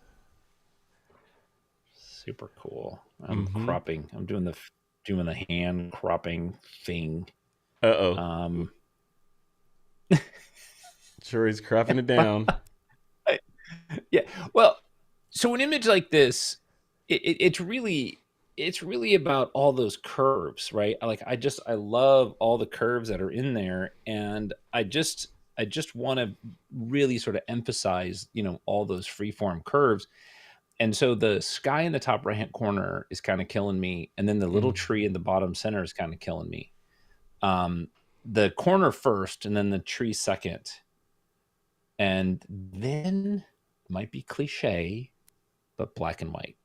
Super cool. I'm Mm-hmm. cropping. I'm doing the hand cropping thing. Uh-oh. Um, Sure, he's cropping it down. I- yeah. Well, so an image like this, it's really about all those curves, right? I love all the curves that are in there, and I just want to really sort of emphasize, all those freeform curves. And so the sky in the top right hand corner is kind of killing me, and then the little Mm. tree in the bottom center is kind of killing me. Um, the corner first, and then the tree second, and then might be cliche, but black and white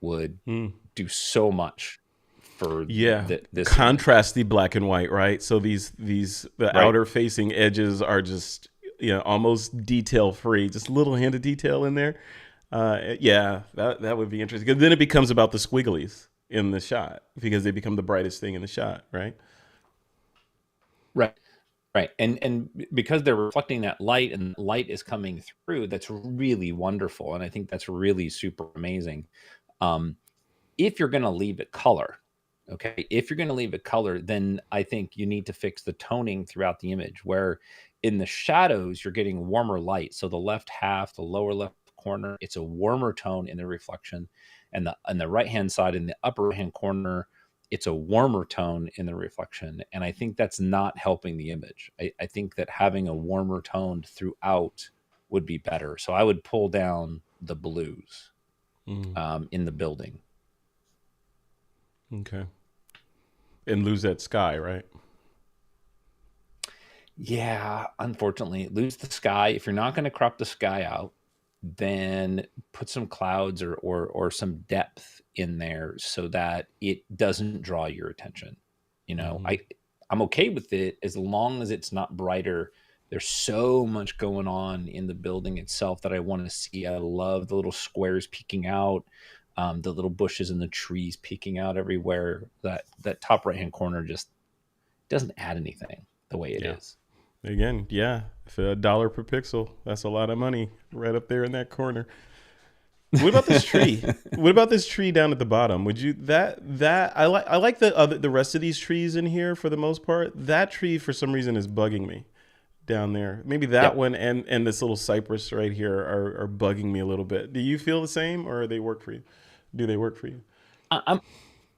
would Mm. do so much for Yeah, this image, contrasty black and white, right? So the right? outer facing edges are just almost detail free, just a little hint of detail in there. Yeah, that would be interesting. 'Cause then it becomes about the squigglies in the shot because they become the brightest thing in the shot, right? Right. Right. And because they're reflecting that light and light is coming through, that's really wonderful. And I think that's really super amazing. Um, if you're going to leave it color, okay, if you're going to leave it color, then I think you need to fix the toning throughout the image where in the shadows, you're getting warmer light. So the left half, the lower left corner, it's a warmer tone in the reflection. And the right hand side in the upper right hand corner, it's a warmer tone in the reflection. And I think that's not helping the image. I think that having a warmer tone throughout would be better. So I would pull down the blues Mm, in the building. okay, and lose that sky, right? Yeah, unfortunately, lose the sky. If you're not going to crop the sky out, then put some clouds or some depth in there so that it doesn't draw your attention. You know, Hmm. I I'm okay with it as long as it's not brighter. There's so much going on in the building itself that I want to see. I love the little squares peeking out, the little bushes and the trees peeking out everywhere. That top right hand corner just doesn't add anything the way it Yeah, is. Again, yeah, if $1 per pixel, that's a lot of money right up there in that corner. What about this tree? What about this tree down at the bottom? Would you that I like the rest of these trees in here for the most part. That tree for some reason is bugging me down there. Maybe that Yep. one and this little cypress right here are bugging me a little bit. Do you feel the same, or they work for you? Do they work for you? I'm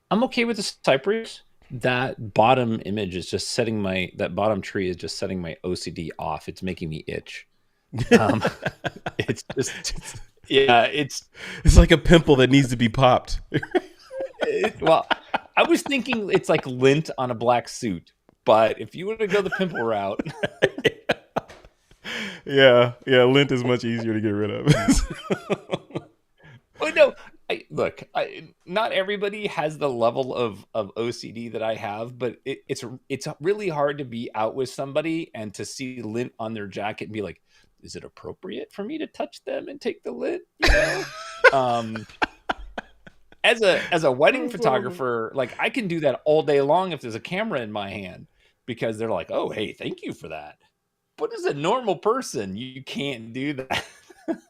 I'm okay with the cypress. That bottom image is just setting my that bottom tree is just setting my OCD off. It's making me itch. Um, it's just yeah, It's like a pimple that needs to be popped. well, I was thinking it's like lint on a black suit, but if you were to go the pimple route, Yeah, yeah, lint is much easier to get rid of. oh no, look, not everybody has the level of OCD that I have, but it's really hard to be out with somebody and to see lint on their jacket and be like, is it appropriate for me to touch them and take the lint? You know, um, as a wedding photographer, like I can do that all day long if there's a camera in my hand because they're like, oh hey, thank you for that. But as a normal person, you can't do that.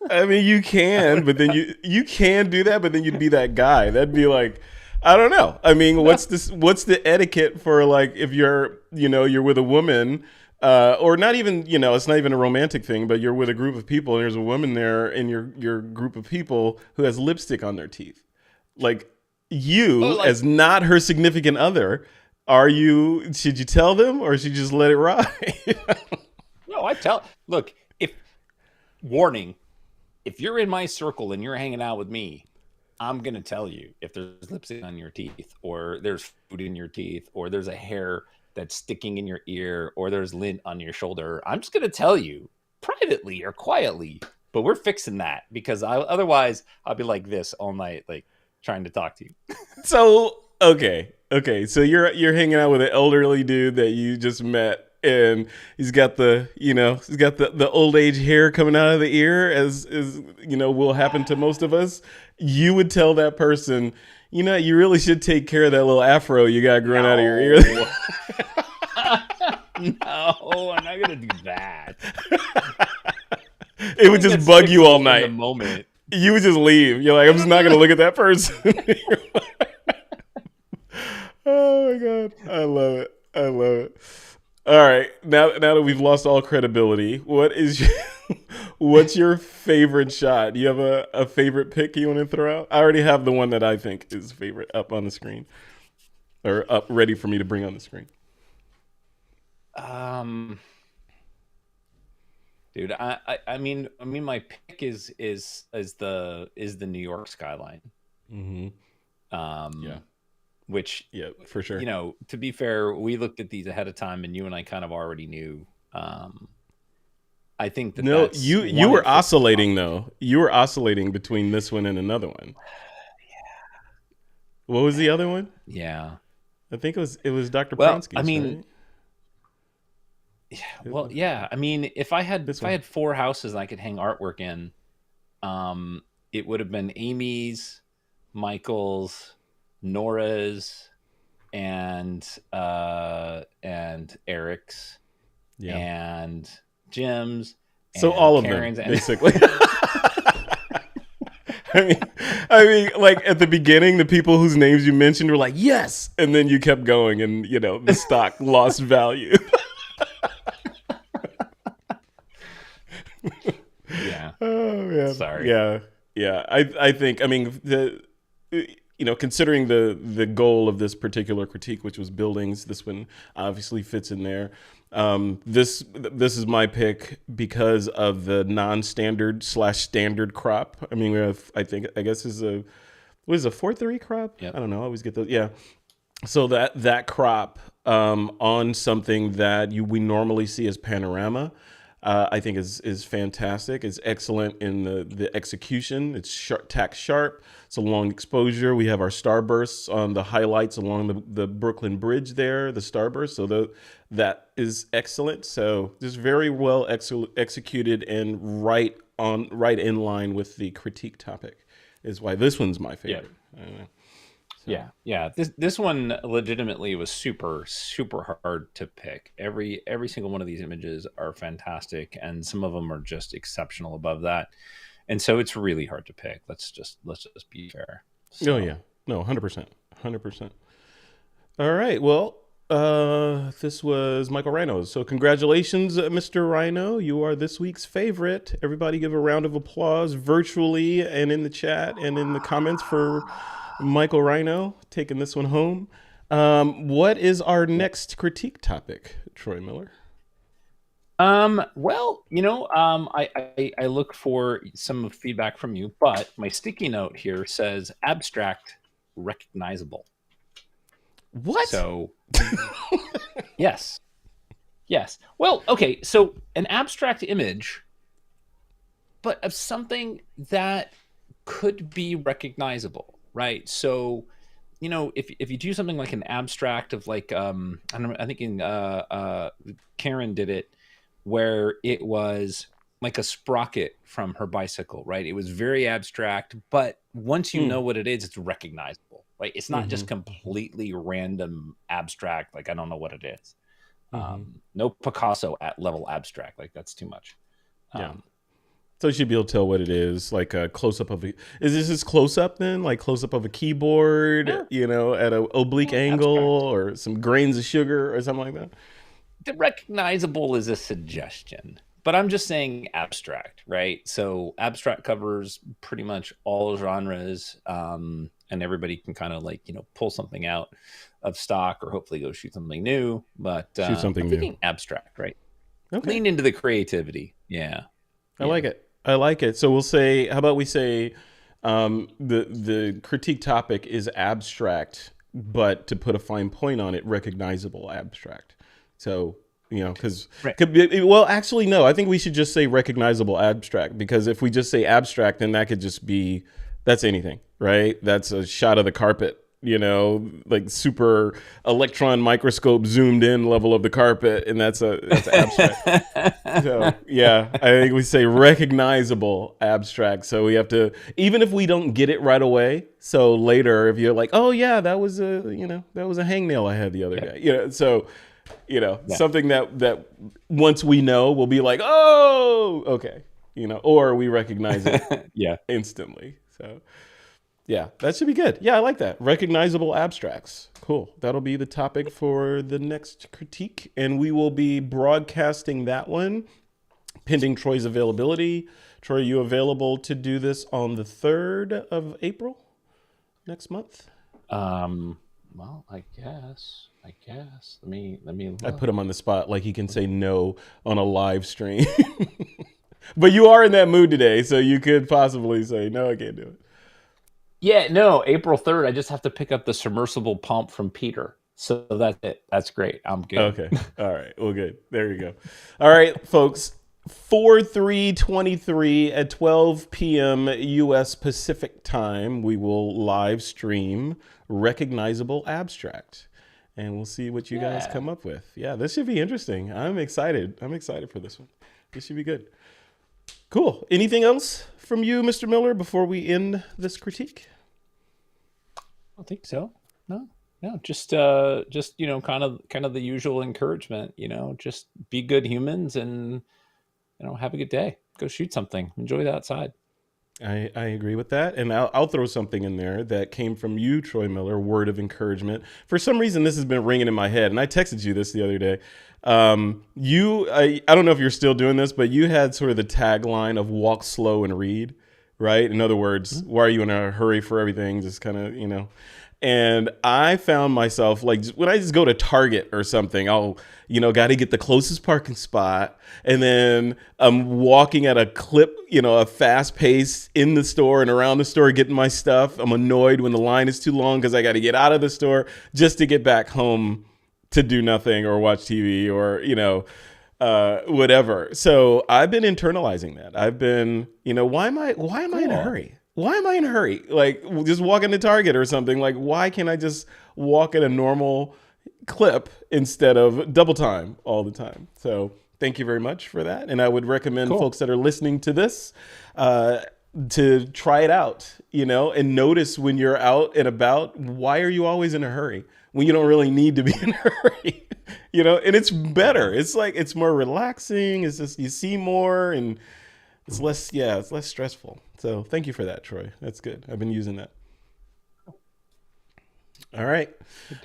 I mean, you can, but then you can do that, but then you'd be that guy. That'd be like, I don't know. I mean, No. what's the etiquette for like if you're with a woman, or not even it's not even a romantic thing, but you're with a group of people and there's a woman there in your group of people who has lipstick on their teeth, like Oh, you like as not her significant other. Should you tell them or should you just let it ride? no, I tell. Look, if warning, if you're in my circle and you're hanging out with me, I'm gonna tell you if there's lipstick on your teeth, or there's food in your teeth, or there's a hair that's sticking in your ear, or there's lint on your shoulder. I'm just gonna tell you privately or quietly. But we're fixing that because otherwise I'll be like this all night, like trying to talk to you. So okay. So you're hanging out with an elderly dude that you just met, and he's got the old age hair coming out of the ear, as will happen to most of us. You would tell that person, you really should take care of that little afro you got growing out of your ear. No. No, I'm not gonna do that. It would just bug you all In the night. moment. You would just leave. You're like, I'm just not gonna look at that person. Oh my god, I love it. I love it. All right, now that we've lost all credibility, what's your favorite shot? Do you have a favorite pick you want to throw out? I already have the one that I think is favorite up on the screen, or up ready for me to bring on the screen. Um, dude, I mean, my pick is the New York skyline. Mm-hmm. Um, Yeah, which, yeah, for sure. to be fair, we looked at these ahead of time, and you and I kind of already knew. I think No, that's you one. were It fits the oscillating topic. though. You were oscillating between this one and another one. What was the other one? Yeah. I think it was Dr. Well, I Pronsky's, mean, right? yeah, well, yeah. I mean, if I had This if I one. had four houses I could hang artwork in, um, it would have been Amy's, Michael's, Nora's, and Eric's, Yeah. and Jim's, So and all of them, Karen's, and basically. I mean, like at the beginning, the people whose names you mentioned were like, yes. And then you kept going and, the stock lost value. yeah. Oh, yeah. Sorry. Yeah. Yeah. I think, considering the goal of this particular critique, which was buildings, this one obviously fits in there. This is my pick because of the non-standard / standard crop. I mean, we have, I guess is what is a 4-3 crop? Yep. I don't know. I always get those. Yeah. So that crop on something that we normally see as panorama, I think is fantastic. It's excellent in the execution. It's tack sharp. It's a long exposure. We have our starbursts on the highlights along the Brooklyn Bridge there, the starburst. So that is excellent. So just very well executed and right in line with the critique topic is why this one's my Yeah. favorite. I don't know. So Yeah. This one legitimately was super hard to pick. Every single one of these images are fantastic, and some of them are just exceptional above that. And so it's really hard to pick. Let's just be fair. oh So yeah, no, 100%, 100%. All right, well, this was Michael Rhino. So congratulations, Mr. Rhino. You are this week's favorite. Everybody give a round of applause virtually and in the chat and in the comments for Michael Rhino taking this one home. What is our yeah. next critique topic, Troy Miller? Well, I look for some feedback from you, but my sticky note here says abstract recognizable. What? So yes. Yes. Well, okay, so an abstract image, but of something that could be recognizable, right? So, if you do something like an abstract of like I don't know, I think Karen did it where it was like a sprocket from her bicycle, right? It was very abstract, but once you know what it is, it's recognizable, right? It's not just completely random abstract, like I don't know what it is. No Picasso at level abstract, like that's too much. Yeah. So you should be able to tell what it is, like a close up of a. Is this close up then, like close up of a keyboard, Yeah. at an oblique angle, Abstract. or some grains of sugar or something like that? The recognizable is a suggestion, but I'm just saying abstract, right? So abstract covers pretty much all genres, and everybody can kind of like pull something out of stock or hopefully go shoot something new. But Shoot something I'm new. thinking abstract, right? Okay, Lean into the creativity. Yeah, I yeah, like it. I like it. So we'll say, how about we say, the critique topic is abstract, but to put a fine point on it, recognizable abstract. So because right. well, actually, no. I think we should just say recognizable abstract, because if we just say abstract, then that could just be that's anything, right? That's a shot of the carpet, like super electron microscope zoomed in level of the carpet, and that's abstract. So yeah, I think we say recognizable abstract. So we have to, even if we don't get it right away. So later, if you're like, oh yeah, that was a hangnail I had the other Yep. day. So Yeah. something that once we know, we'll be like, oh, okay, or we recognize it Yeah. instantly. So yeah, that should be good. Yeah, I like that. Recognizable abstracts. Cool. That'll be the topic for the next critique, and we will be broadcasting that one pending Troy's availability. Troy, are you available to do this on the 3rd of April next month? Well, I guess. Let me I look. put him on the spot, like he can say no on a live stream. But you are in that mood today, so you could possibly say, no, I can't do it. Yeah, no, April 3rd. I just have to pick up the submersible pump from Peter. So that's it. That's great. I'm good. Okay. All right. Well, good. There you go. All right, folks. 4/3/23 at 12 p.m. U.S. Pacific time, we will live stream Recognizable Abstract. And we'll see what you guys come up with. Yeah, this should be interesting. I'm excited. I'm excited for this one. This should be good. Cool. Anything else from you, Mr. Miller, before we end this critique? I don't think so. No, just kind of the usual encouragement. Just be good humans and have a good day. Go shoot something. Enjoy the outside. I agree with that. And I'll throw something in there that came from you, Troy Miller, word of encouragement. For some reason, this has been ringing in my head. And I texted you this the other day. I don't know if you're still doing this, but you had sort of the tagline of walk slow and read, right? In other words, why are you in a hurry for everything? Just kind of. And I found myself like when I just go to Target or something, I'll, got to get the closest parking spot. And then I'm walking at a clip, a fast pace in the store and around the store getting my stuff. I'm annoyed when the line is too long because I got to get out of the store just to get back home to do nothing or watch TV or, whatever. So I've been internalizing that. I've been, why am I in a hurry? Why am I in a hurry? Like just walking to Target or something. Like, why can't I just walk at a normal clip instead of double time all the time? So thank you very much for that. And I would recommend folks that are listening to this, to try it out, and notice when you're out and about, why are you always in a hurry when you don't really need to be in a hurry? And it's better. It's like, it's more relaxing. It's just, you see more, and it's less stressful. So thank you for that, Troy. That's good. I've been using that. All right.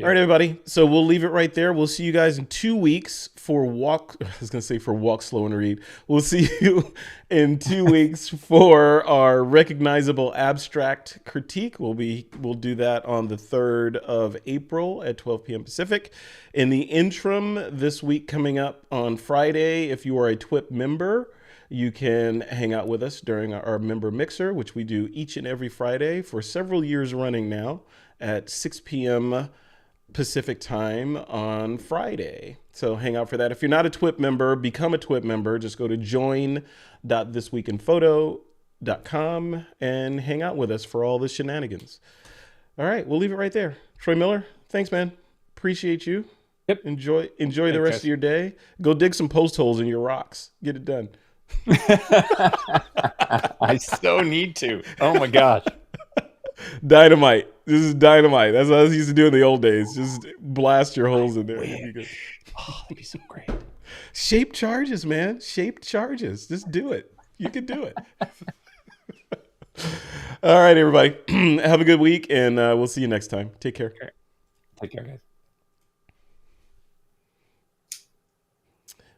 All right, everybody. So we'll leave it right there. We'll see you guys in 2 weeks for Walk. I was going to say for Walk Slow and Read. We'll see you in 2 weeks for our recognizable abstract critique. We'll do that on the 3rd of April at 12 p.m. Pacific. In the interim, this week coming up on Friday, if you are a TWiP member, you can hang out with us during our member mixer, which we do each and every Friday for several years running now, at 6 p.m. Pacific time on Friday. So hang out for that. If you're not a TWiP member, become a TWiP member. Just go to join.thisweekinphoto.com and hang out with us for all the shenanigans. All right, we'll leave it right there. Troy Miller, thanks, man. Appreciate you. Yep. Enjoy the rest of your day. Go dig some post holes in your rocks. Get it done. I so need to. Oh my gosh. Dynamite. This is dynamite. That's what I used to do in the old days. Just blast your holes in there. Oh, that'd be so great. Shaped charges, man. Shaped charges. Just do it. You can do it. All right, everybody. Have a good week, and we'll see you next time. Take care. Take care, guys.